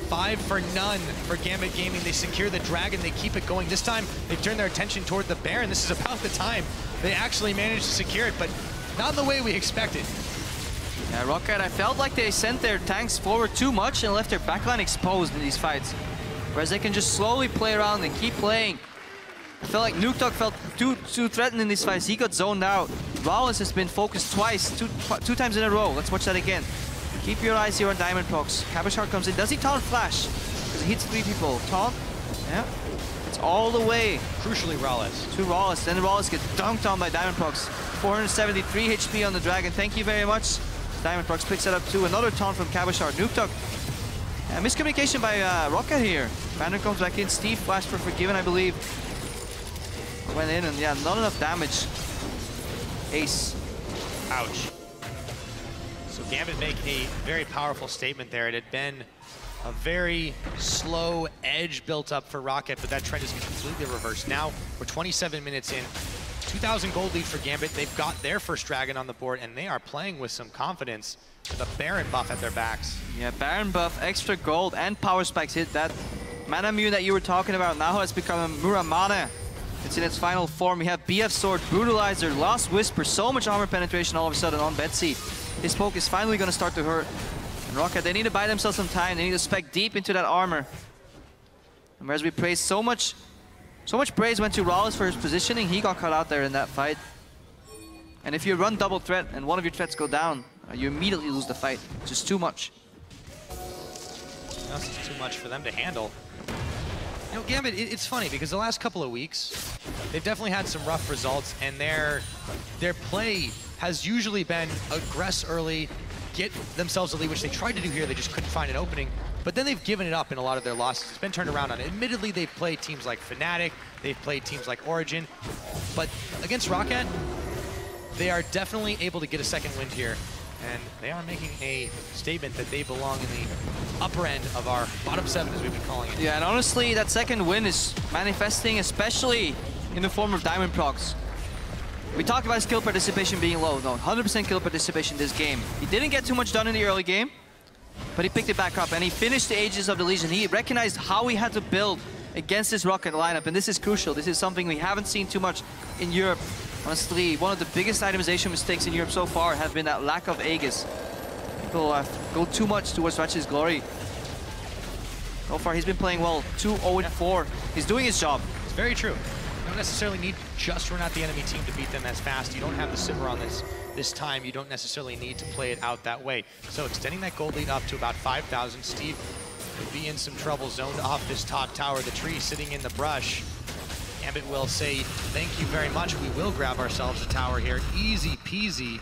5 for none for Gambit Gaming. They secure the dragon, they keep it going. This time, they've turned their attention toward the Baron. This is about the time they actually managed to secure it, but not in the way we expected. Yeah, Roccat, I felt like they sent their tanks forward too much and left their backline exposed in these fights. Whereas they can just slowly play around and keep playing. I felt like Nuke Duck felt too threatened in these fights. He got zoned out. Rollins has been focused twice, two times in a row. Let's watch that again. Keep your eyes here on Diamond Procs. Cabochard comes in. Does he taunt flash? Because he hits 3 people. Taunt? Yeah. It's all the way. Crucially, Rollins. To Rollins. Then Rollins gets dunked on by Diamond Procs. 473 HP on the dragon. Thank you very much. Diamond Procs picks that up too. Another taunt from Cabochard. Nuke Duck. Miscommunication by Roccat here. Banner comes back in. Steve flashed for Forgiven, I believe. Went in and yeah, not enough damage. Ace. Ouch. So Gambit make a very powerful statement there. It had been a very slow edge built up for Roccat, but that trend is completely reversed. Now we're 27 minutes in. 2,000 gold lead for Gambit. They've got their first dragon on the board, and they are playing with some confidence with a Baron buff at their backs. Yeah, Baron buff, extra gold, and power spikes hit. That Manamune that you were talking about now has become a Muramana. It's in its final form. We have BF Sword, Brutalizer, Lost Whisper, so much armor penetration all of a sudden on Betsy. His poke is finally going to start to hurt. And Roccat, they need to buy themselves some time. They need to spec deep into that armor. And whereas we praised so much praise went to Rollins for his positioning, he got caught out there in that fight. And if you run double threat and one of your threats go down, you immediately lose the fight. It's just too much. That's just too much for them to handle. You know, Gambit, it's funny because the last couple of weeks, they've definitely had some rough results, and their play has usually been aggress early, get themselves a lead, which they tried to do here. They just couldn't find an opening. But then they've given it up in a lot of their losses. It's been turned around on it. Admittedly, they've played teams like Fnatic, they've played teams like Origin, but against Roccat, they are definitely able to get a second wind here. And they are making a statement that they belong in the upper end of our bottom 7, as we've been calling it. Yeah, and honestly, that second win is manifesting, especially in the form of Diamond procs. We talked about his kill participation being low. No, 100% kill participation this game. He didn't get too much done in the early game, but he picked it back up, and he finished the Ages of the Legion. He recognized how he had to build against this Roccat lineup, and this is crucial. This is something we haven't seen too much in Europe. Honestly, one of the biggest itemization mistakes in Europe so far have been that lack of Aegis. People go too much towards Ratchet's glory. So far, he's been playing well. 2-0-4. He's doing his job. It's very true. You don't necessarily need to just run out the enemy team to beat them as fast. You don't have the Sivir on this time. You don't necessarily need to play it out that way. So extending that gold lead up to about 5,000. Steve would be in some trouble, zoned off this top tower. The tree sitting in the brush. Gambit will say, thank you very much. We will grab ourselves a tower here. Easy peasy.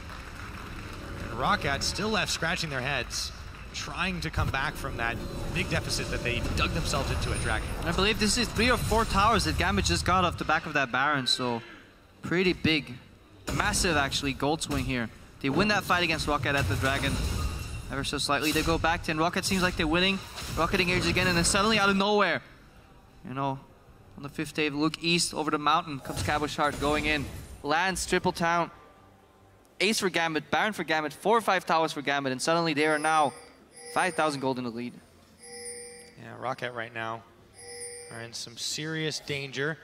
And Roccat still left scratching their heads, trying to come back from that big deficit that they dug themselves into at Dragon. I believe this is 3 or 4 towers that Gambit just got off the back of that Baron, so pretty big. Massive, actually, gold swing here. They win that fight against Roccat at the Dragon ever so slightly. They go back 10. Roccat seems like they're winning. Roccat engages again, and then suddenly out of nowhere, you know, on the 5th day, look east over the mountain comes Cabochard going in. Lands, triple town. Ace for Gambit, Baron for Gambit, 4 or 5 towers for Gambit, and suddenly they are now 5,000 gold in the lead. Yeah, Roccat right now are in some serious danger.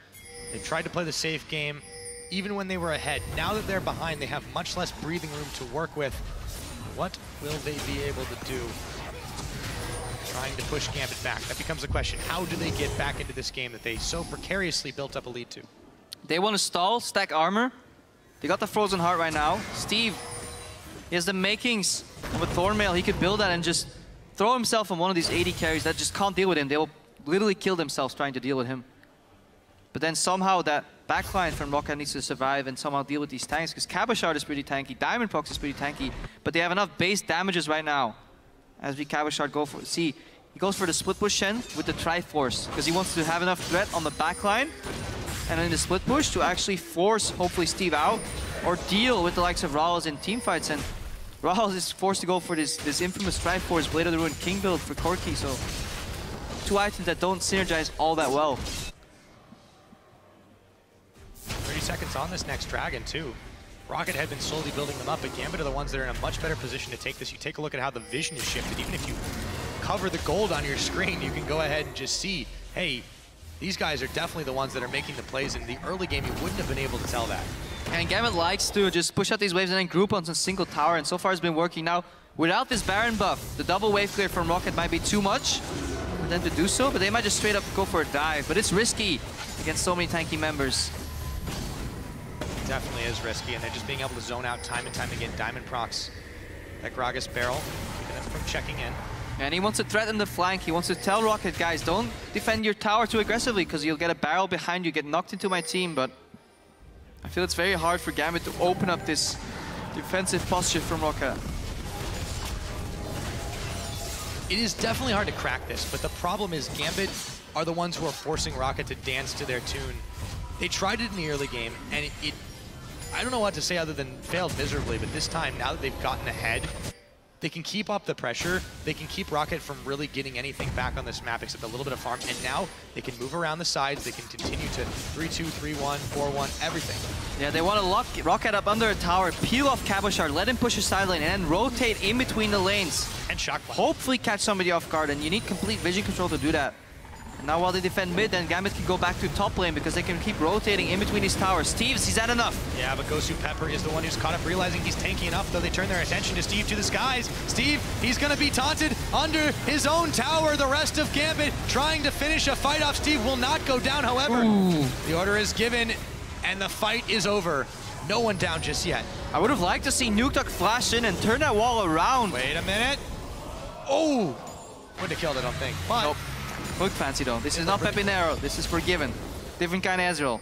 They tried to play the safe game even when they were ahead. Now that they're behind, they have much less breathing room to work with. What will they be able to do? Trying to push Gambit back. That becomes the question. How do they get back into this game that they so precariously built up a lead to? They want to stall, stack armor. They got the Frozen Heart right now. Steve, he has the makings of a Thornmail. He could build that and just throw himself on one of these AD carries that just can't deal with him. They will literally kill themselves trying to deal with him. But then somehow that backline from Roccat needs to survive and somehow deal with these tanks, because Cabochard is pretty tanky, Diamond Prox is pretty tanky, but they have enough base damages right now. As we Cabochard go for, see, he goes for the split push Shen with the Triforce, because he wants to have enough threat on the backline, and then the split push to actually force, hopefully, Steve out, or deal with the likes of Rawls in teamfights. And Rawls is forced to go for this infamous Triforce, Blade of the Ruin King build for Corki, so 2 items that don't synergize all that well. 30 seconds on this next Dragon, too. Roccat had been slowly building them up, but Gambit are the ones that are in a much better position to take this. You take a look at how the vision is shifted. Even if you cover the gold on your screen, you can go ahead and just see, hey, these guys are definitely the ones that are making the plays. In the early game, you wouldn't have been able to tell that. And Gambit likes to just push out these waves and then group on some single tower, and so far it's been working. Now, without this Baron buff, the double wave clear from Roccat might be too much for them to do so, but they might just straight up go for a dive. But it's risky against so many tanky members. Definitely is risky, and they're just being able to zone out time and time again. Diamond procs that Gragas barrel, keeping them from checking in. And he wants to threaten the flank. He wants to tell Roccat, guys, don't defend your tower too aggressively, because you'll get a barrel behind you, get knocked into my team. But I feel it's very hard for Gambit to open up this defensive posture from Roccat. It is definitely hard to crack this, but the problem is Gambit are the ones who are forcing Roccat to dance to their tune. They tried it in the early game, and it I don't know what to say other than failed miserably, but this time, now that they've gotten ahead, they can keep up the pressure. They can keep Roccat from really getting anything back on this map except a little bit of farm, and now they can move around the sides. They can continue to 3-2, 3-1, 4-1, everything. Yeah, they want to lock Roccat up under a tower, peel off Cabochard, let him push his side lane, and then rotate in between the lanes. And shock. Hopefully catch somebody off guard, and you need complete vision control to do that. Now while they defend mid, then Gambit can go back to top lane because they can keep rotating in between these towers. Steve's, he's had enough. Yeah, but Gosu Pepper is the one who's caught up, realizing he's tanky enough, though they turn their attention to Steve to the skies. Steve, he's gonna be taunted under his own tower. The rest of Gambit trying to finish a fight off. Steve will not go down, however. Ooh. The order is given, and the fight is over. No one down just yet. I would have liked to see Nukeduck flash in and turn that wall around. Wait a minute. Oh! Wouldn't have killed, I don't think. But Nope. Look fancy though. This is not Pepinero. This is Forgiven. Different kind of Ezreal.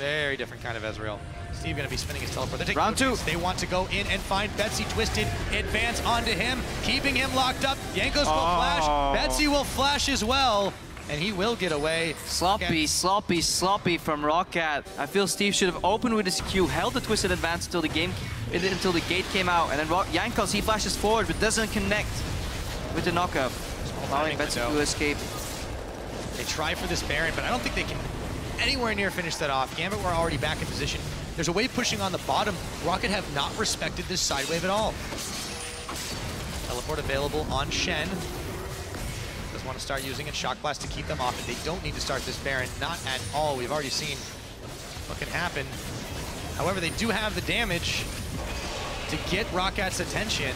very different kind of Ezreal. Steve gonna be spinning his teleport. They're taking Round 2. They want to go in and find Betsy twisted. Advance onto him, keeping him locked up. Jankos will flash. Betsy will flash as well. And he will get away. Sloppy, sloppy, sloppy from Roccat. I feel Steve should have opened with his Q, held the twisted advance until the gate came out, and then Jankos, he flashes forward but doesn't connect with the knockup, allowing Betsy to escape. They try for this Baron, but I don't think they can anywhere near finish that off. Gambit were already back in position. There's a wave pushing on the bottom. Roccat have not respected this side wave at all. Teleport available on Shen. Does want to start using it. Shock Blast to keep them off, and they don't need to start this Baron. Not at all. We've already seen what can happen. However, they do have the damage to get Rockat's attention.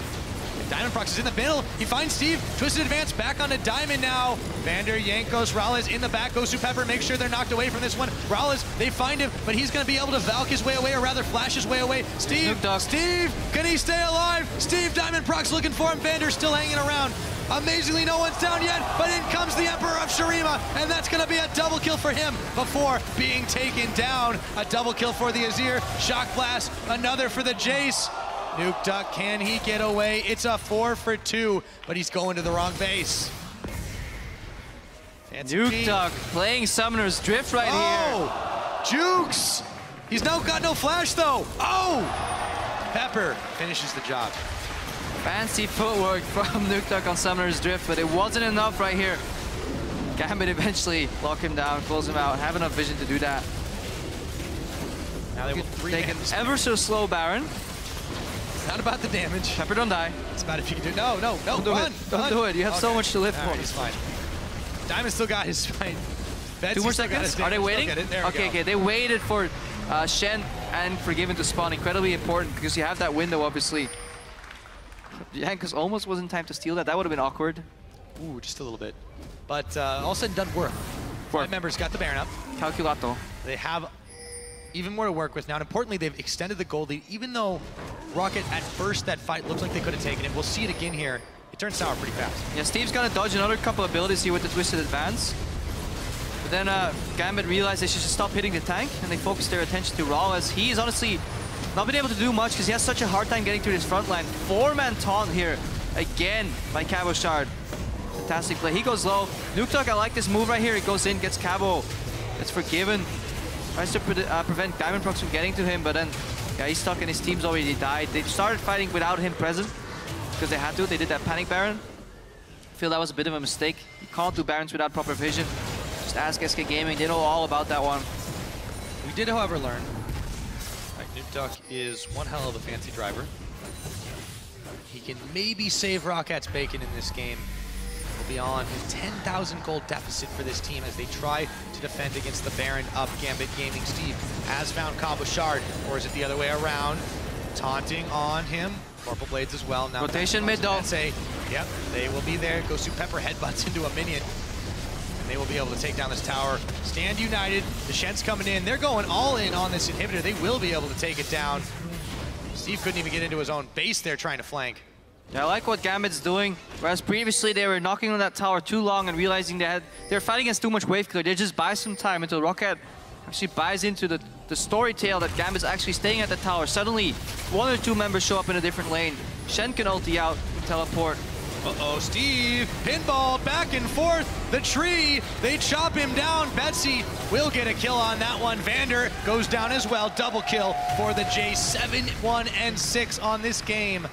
And Diamond Prox is in the middle. He finds Steve. Twisted advance back onto Diamond now. Vander, Jankos, Rales in the back. Goes to Pepper. Make sure they're knocked away from this one. Rales, they find him, but he's going to be able to Valk his way away, or rather flash his way away. Steve, can he stay alive? Steve, Diamond Prox looking for him. Vander still hanging around. Amazingly, no one's down yet, but in comes the Emperor of Shurima, and that's going to be a double kill for him before being taken down. A double kill for the Azir. Shock Blast, another for the Jace. Nukeduck, can he get away? It's a 4 for 2, but he's going to the wrong base. Nukeduck playing Summoner's Drift right here. Jukes! He's now got no flash though. Oh! Pepper finishes the job. Fancy footwork from Nukeduck on Summoner's Drift, but it wasn't enough right here. Gambit eventually lock him down, close him out, have enough vision to do that. Now they will take an ever so slow Baron. It's not about the damage. Pepper, don't die. It's about if you can do. No, don't do it. Don't do it. You have so much to live for. Right, he's fine. Diamond still got his fight. 2 more seconds. Are they waiting? Okay, they waited for Shen and Forgiven to spawn. Incredibly important because you have that window, obviously. Jankos almost wasn't time to steal that. That would have been awkward. Ooh, just a little bit. But all said and done, work. 5 members got the Baron up. Calculato. They have even more to work with now. And importantly, they've extended the gold lead. Even though Roccat, at first, that fight looked like they could have taken it. We'll see it again here. It turns sour pretty fast. Yeah, Steve's gonna dodge another couple abilities here with the twisted advance. But then Gambit realized they should just stop hitting the tank, and they focused their attention to Raw, as he's honestly not been able to do much because he has such a hard time getting to his front line. 4-man taunt here again by Cabo Shard. Fantastic play. He goes low. Nukeduck, I like this move right here. He goes in, gets Cabo. It's Forgiven. Tries to prevent Diamond Prox from getting to him, but then yeah, he's stuck and his team's already died. They started fighting without him present because they had to. They did that panic Baron. I feel that was a bit of a mistake. You can't do Barons without proper vision. Just ask SK Gaming. They know all about that one. We did, however, learn. Nukeduck is one hell of a fancy driver. He can maybe save Rockat's bacon in this game. Will be on his 10,000 gold deficit for this team as they try to defend against the Baron up. Gambit Gaming. Steve has found Cabo Shard, or is it the other way around? Taunting on him. Purple Blades as well. Now rotation mid though. Yep, they will be there. Goes to Pepper, headbutts into a minion. And they will be able to take down this tower. Stand united. The Shen's coming in. They're going all in on this inhibitor. They will be able to take it down. Steve couldn't even get into his own base there trying to flank. Yeah, I like what Gambit's doing. Whereas previously they were knocking on that tower too long and realizing they're fighting against too much wave clear. They just buy some time until Roccat actually buys into the story tale that Gambit's actually staying at the tower. Suddenly, 1 or 2 members show up in a different lane. Shen can ulti out, teleport. Uh-oh, Steve, pinball, back and forth, the tree, they chop him down. Betsy will get a kill on that one. Vander goes down as well, double kill for the Jace. 7-1 and 6 on this game.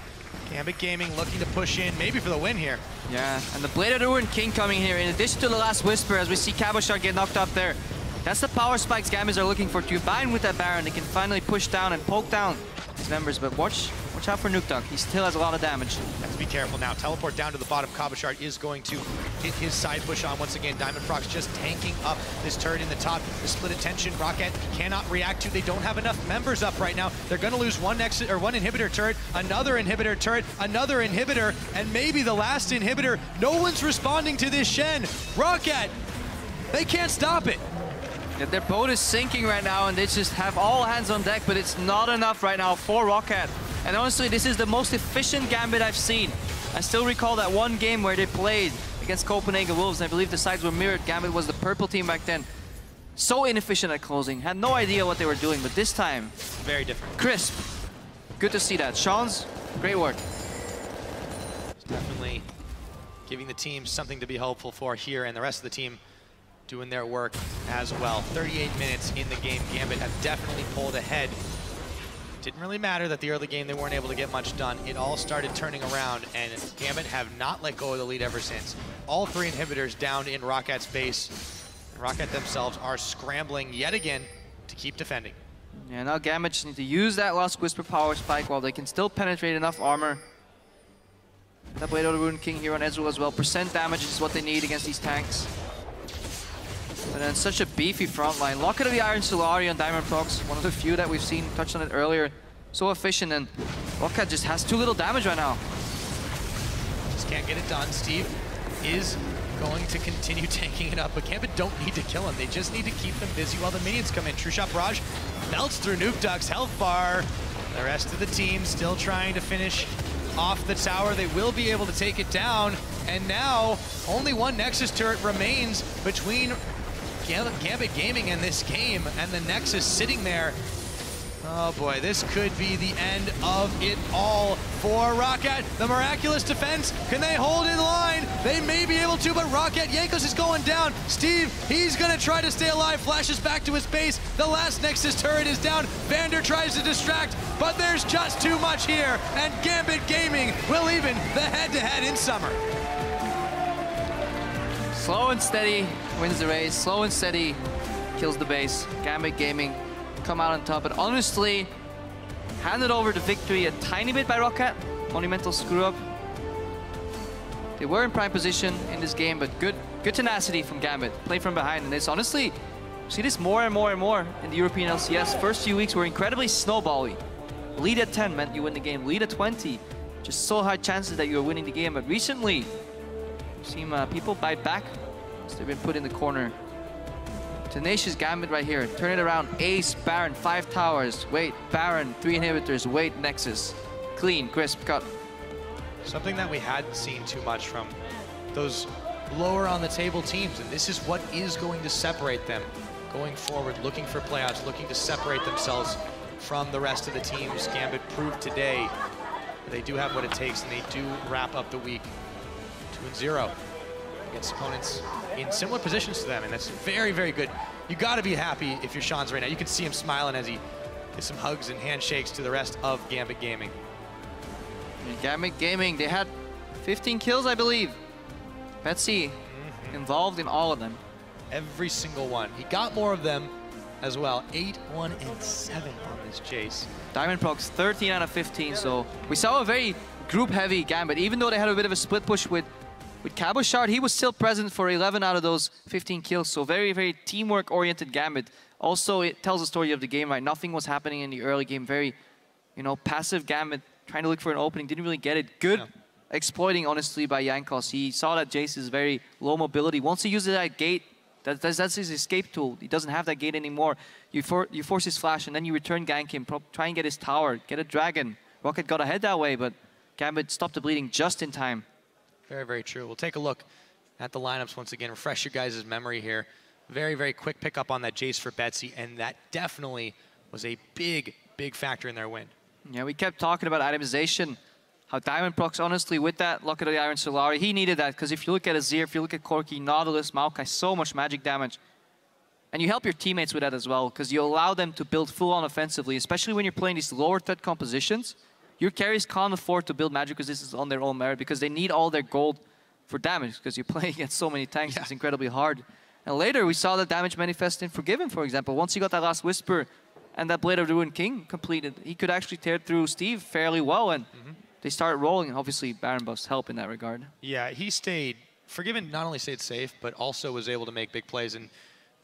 Gambit Gaming looking to push in, maybe for the win here. Yeah, and the Blade of the Ruin King coming here, in addition to the last Whisper, as we see Cabo Shard get knocked up there. That's the power spikes Gambits are looking for. To combine with that Baron, they can finally push down and poke down his members, but watch out for Nukeduck. He still has a lot of damage. Have to be careful now. Teleport down to the bottom. Cabo Shard is going to hit his side push on once again. Diamond Prox just tanking up this turret in the top. The split attention Roccat cannot react to. They don't have enough members up right now. They're going to lose one inhibitor turret, another inhibitor turret, another inhibitor, and maybe the last inhibitor. No one's responding to this Shen. Roccat, they can't stop it. Yeah, their boat is sinking right now, and they just have all hands on deck, but it's not enough right now for Roccat. And honestly, this is the most efficient Gambit I've seen. I still recall that one game where they played against Copenhagen Wolves, and I believe the sides were mirrored. Gambit was the purple team back then. So inefficient at closing, had no idea what they were doing, but this time, very different. Crisp. Good to see that. Sean's, great work. Definitely giving the team something to be hopeful for here, and the rest of the team doing their work as well. 38 minutes in the game. Gambit have definitely pulled ahead. Didn't really matter that the early game they weren't able to get much done. It all started turning around, and Gambit have not let go of the lead ever since. All 3 inhibitors down in Rockat's base. Roccat themselves are scrambling yet again to keep defending. Yeah, now Gambit just need to use that last Whisper Power Spike while they can still penetrate enough armor. That Blade of the Rune King here on Ezreal as well. Percent damage is what they need against these tanks. But then such a beefy front line. Locket of the Iron Solari on Diamond Prox, one of the few that we've seen, touched on it earlier. So efficient, and Roccat just has too little damage right now. Just can't get it done. Steve is going to continue tanking it up, but Gambit don't need to kill him. They just need to keep them busy while the minions come in. True Shot Barrage melts through Nuke Duck's health bar. The rest of the team still trying to finish off the tower. They will be able to take it down, and now only one Nexus turret remains between Gambit Gaming and this game, and the Nexus sitting there. Oh boy, this could be the end of it all for Roccat. The miraculous defense, can they hold in line? They may be able to, but Roccat, Jankos is going down. Steve, he's gonna try to stay alive, flashes back to his base. The last Nexus turret is down. Vander tries to distract, but there's just too much here, and Gambit Gaming will even the head-to-head in summer. Slow and steady wins the race. Slow and steady kills the base. Gambit Gaming come out on top, but honestly, handed over the victory a tiny bit by Roccat. Monumental screw up. They were in prime position in this game, but good tenacity from Gambit. Play from behind, and it's honestly, see this more and more and more in the European LCS. First few weeks were incredibly snowbally. Lead at 10 meant you win the game. Lead at 20, just so high chances that you were winning the game. But recently, we've seen people bite back as they've been put in the corner. Tenacious Gambit right here. Turn it around. Ace, Baron, 5 towers. Wait, Baron, 3 inhibitors. Wait, Nexus. Clean, crisp, cut. Something that we hadn't seen too much from those lower on the table teams, and this is what is going to separate them going forward, looking for playouts, looking to separate themselves from the rest of the teams. Gambit proved today that they do have what it takes, and they do wrap up the week 2-0 against opponents in similar positions to them, and that's very, very good. You got to be happy if you're Sean's right now. You can see him smiling as he gives some hugs and handshakes to the rest of Gambit Gaming. And Gambit Gaming, they had 15 kills, I believe. Betsy involved in all of them. Every single one. He got more of them as well. 8, 1, and 7 on this chase. Diamond Prox 13 out of 15, so we saw a very group-heavy Gambit. Even though they had a bit of a split push with Cabochard, he was still present for 11 out of those 15 kills, so very, very teamwork-oriented Gambit. Also, it tells the story of the game, right? Nothing was happening in the early game. Very, passive Gambit, trying to look for an opening, didn't really get it. Good exploiting, honestly, by Jankos. He saw that Jace is very low mobility. Once he uses that gate, that's his escape tool. He doesn't have that gate anymore. You force his flash, and then you return gank him, try and get his tower, get a dragon. Roccat got ahead that way, but Gambit stopped the bleeding just in time. Very, very true. We'll take a look at the lineups once again, refresh your guys' memory here. Very, very quick pickup on that Jace for Betsy, and that definitely was a big, big factor in their win. Yeah, we kept talking about itemization, how Diamond Prox, honestly, with that Locket of the Iron Solari, he needed that, because if you look at Azir, if you look at Corki, Nautilus, Maokai, so much magic damage. And you help your teammates with that as well, because you allow them to build full-on offensively, especially when you're playing these lower threat compositions. Your carries can't afford to build magic resistance on their own merit, because they need all their gold for damage, because you're playing against so many tanks, it's incredibly hard. And later, we saw the damage manifest in Forgiven, for example. Once he got that last Whisper and that Blade of the Rune King completed, he could actually tear through Steve fairly well, and they started rolling, and obviously Baron buffs help in that regard. Yeah, he stayed, Forgiven not only stayed safe, but also was able to make big plays. And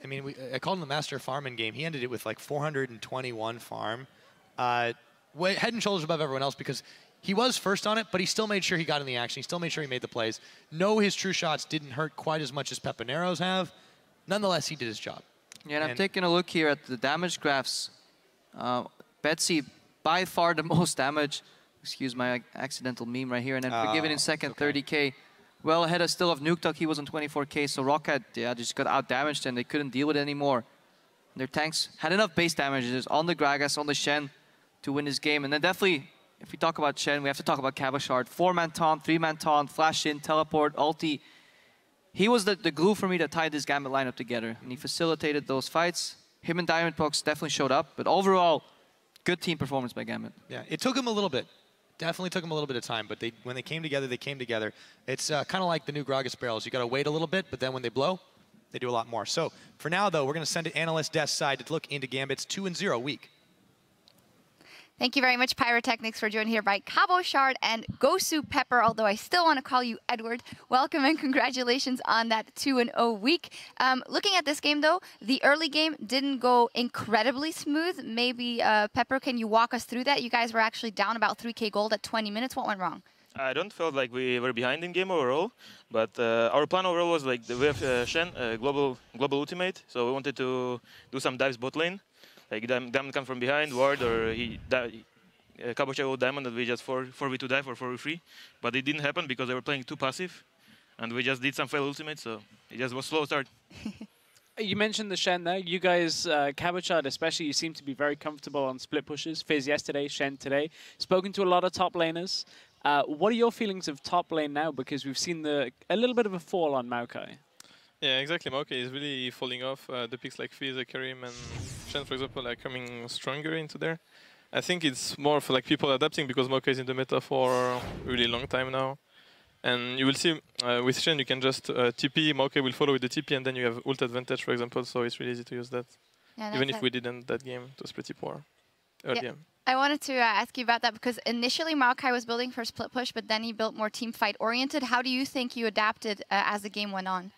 I mean, I called him the master of farm in game. He ended it with like 421 farm. Head and shoulders above everyone else, because he was first on it, but he still made sure he got in the action. He still made sure he made the plays. No, his true shots didn't hurt quite as much as Pepinero's have. Nonetheless, he did his job. Yeah, and I'm taking a look here at the damage graphs. Betsy, by far the most damage. Excuse my accidental meme right here. And then Forgiven in second, 30k. Well ahead of still of Nuketock, he was on 24k. So Roccat, yeah, just got out-damaged and they couldn't deal with it anymore. Their tanks had enough base damages on the Gragas, on the Shen to win this game. And then definitely, if we talk about Shen, we have to talk about Cabochard. 4-man taunt, 3-man taunt, flash in, teleport, ulti. He was the glue for me that tied this Gambit lineup together. And he facilitated those fights. Him and Diamondbox definitely showed up. But overall, good team performance by Gambit. Yeah, it took him a little bit. Definitely took them a little bit of time, but when they came together, they came together. It's kind of like the new Gragas barrels. You got to wait a little bit, but then when they blow, they do a lot more. So for now, though, we're going to send it Analyst Desk side to look into Gambit's 2-0 week. Thank you very much, Pyrotechnics, for joining here by Cabochard and Gosu Pepper, although I still want to call you Edward. Welcome and congratulations on that 2-0 week. Looking at this game, though, the early game didn't go incredibly smooth. Maybe, Pepper, can you walk us through that? You guys were actually down about 3k gold at 20 minutes. What went wrong? I don't feel like we were behind in game overall, but our plan overall was like we have Shen, global ultimate, so we wanted to do some dives bot lane. Like Diamond come from behind, ward, or Cabochard will Diamond that we just 4v2 dive or 4v3. But it didn't happen because they were playing too passive. And we just did some fail ultimate, so it just was slow start. You mentioned the Shen there. You guys, Cabochard especially, you seem to be very comfortable on split pushes. Fizz yesterday, Shen today. Spoken to a lot of top laners. What are your feelings of top lane now? Because we've seen a little bit of a fall on Maokai. Yeah, exactly. Maokai is really falling off. The picks like Fizz, Karim, and Shen, for example, are coming stronger into there. I think it's more for like people adapting because Maokai is in the meta for a really long time now. And you will see with Shen, you can just TP, Maokai will follow with the TP, and then you have ult advantage, for example, so it's really easy to use that. Yeah, even if we didn't that game, it was pretty poor early game. I wanted to ask you about that because initially Maokai was building for split push, but then he built more team fight oriented. How do you think you adapted as the game went on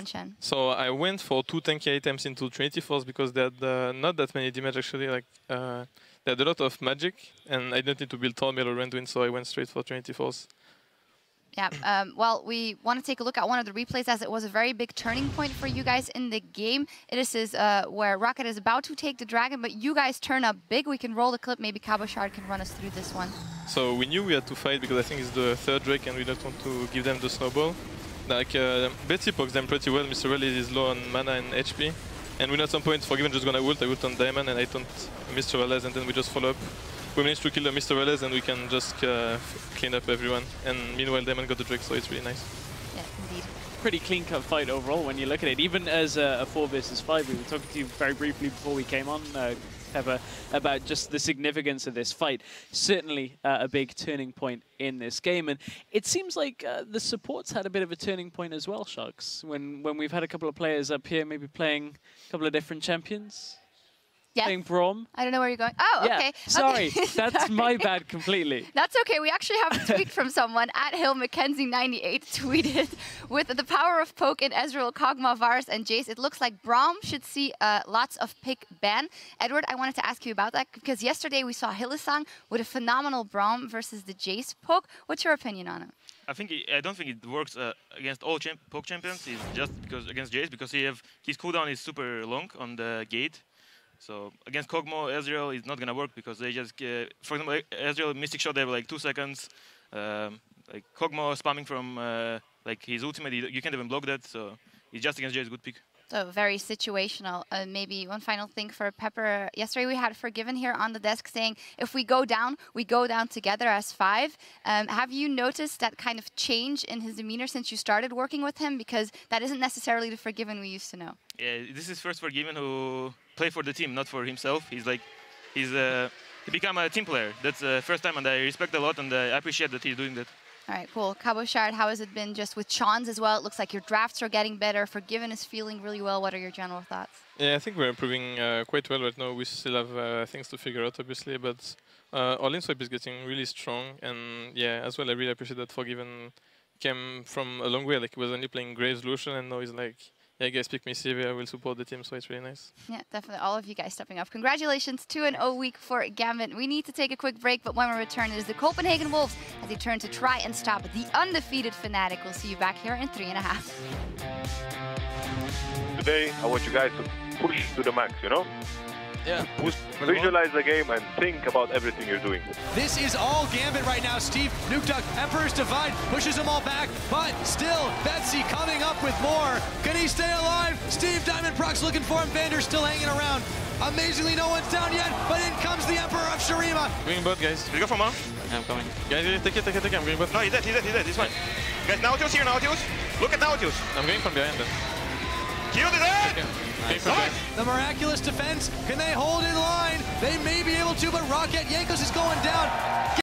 Shen? So I went for 2 tanky items into Trinity Force because they had not that many damage actually. Like they had a lot of magic, and I didn't need to build Tormil or Renduin, so I went straight for Trinity Force. Yeah, well, we want to take a look at one of the replays as it was a very big turning point for you guys in the game. This is where Roccat is about to take the dragon, but you guys turn up big. We can roll the clip. Maybe Cabochard can run us through this one. So we knew we had to fight because I think it's the 3rd Drake and we don't want to give them the snowball. Like, Betsy pokes them pretty well. Mr. Rel is low on mana and HP. And we know at some point Forgiven just gonna ult. I ult on Diamond and I taunt Mr. Rel, and then we just follow up. We managed to kill the Mr. Rel and we can just clean up everyone. And meanwhile Diamond got the Drake, so it's really nice. Yeah, indeed. Pretty clean-cut fight overall when you look at it. Even as a 4 versus 5, we were talking to you very briefly before we came on, Pepper, about just the significance of this fight. Certainly a big turning point in this game. And it seems like the supports had a bit of a turning point as well, Sharks, when we've had a couple of players up here maybe playing a couple of different champions. Yeah. Playing Braum. I don't know where you're going. Oh, yeah. okay. Sorry, okay. That's my bad completely. That's okay. We actually have a tweet from someone at HillMcKenzie98 tweeted with the power of poke in Ezreal, Kog'Maw, Varus, and Jace. It looks like Braum should see lots of pick ban. Edward, I wanted to ask you about that because yesterday we saw Hylissang with a phenomenal Braum versus the Jace poke. What's your opinion on it? I don't think it works against all poke champions. It's just because against Jace because his cooldown is super long on the gate. So against Kog'Maw, Ezreal is not gonna work because they just, for example, Ezreal Mystic Shot, they have like 2 seconds. Like Kog'Maw spamming from like his ultimate, you can't even block that. So it's just against Jace, good pick. So very situational. Maybe one final thing for Pepper. Yesterday we had Forgiven here on the desk saying, if we go down together as 5. Have you noticed that kind of change in his demeanor since you started working with him? Because that isn't necessarily the Forgiven we used to know. Yeah, this is first Forgiven who play for the team, not for himself. He become a team player. That's the first time, and I respect a lot, and I appreciate that he's doing that. All right, cool. Cabochard, how has it been just with Chons as well? It looks like your drafts are getting better. Forgiven is feeling really well. What are your general thoughts? Yeah, I think we're improving quite well right now. We still have things to figure out, obviously, but our lane swipe is getting really strong. And yeah, as well, I really appreciate that Forgiven came from a long way. Like, he was only playing Graves, Lucian, and now he's like, yeah, guys, pick me, CV, I will support the team, so it's really nice. Yeah, definitely. All of you guys stepping up. Congratulations, 2-0 week for Gambit. We need to take a quick break, but when we return, it is the Copenhagen Wolves as they turn to try and stop the undefeated Fnatic. We'll see you back here in 3.5. Today, I want you guys to push to the max, you know? Yeah. Visualize the game and think about everything you're doing. This is all Gambit right now. Steve, Nuke Duck, Emperor's Divide pushes them all back, but still, Betsy coming up with more. Can he stay alive? Steve, Diamond Prox looking for him. Vander's still hanging around. Amazingly, no one's down yet, but in comes the Emperor of Shurima. Going bot, guys. Did you go for Mom? Yeah, I'm coming. Guys, take it. I'm going bot. No, he's dead. He's fine. Guys, Nautilus here, Nautilus. Look at Nautilus. I'm going from behind then. Kill the dead! Okay. Nice. The miraculous defense. Can they hold in line? They may be able to, but Roccat Yankos is going down.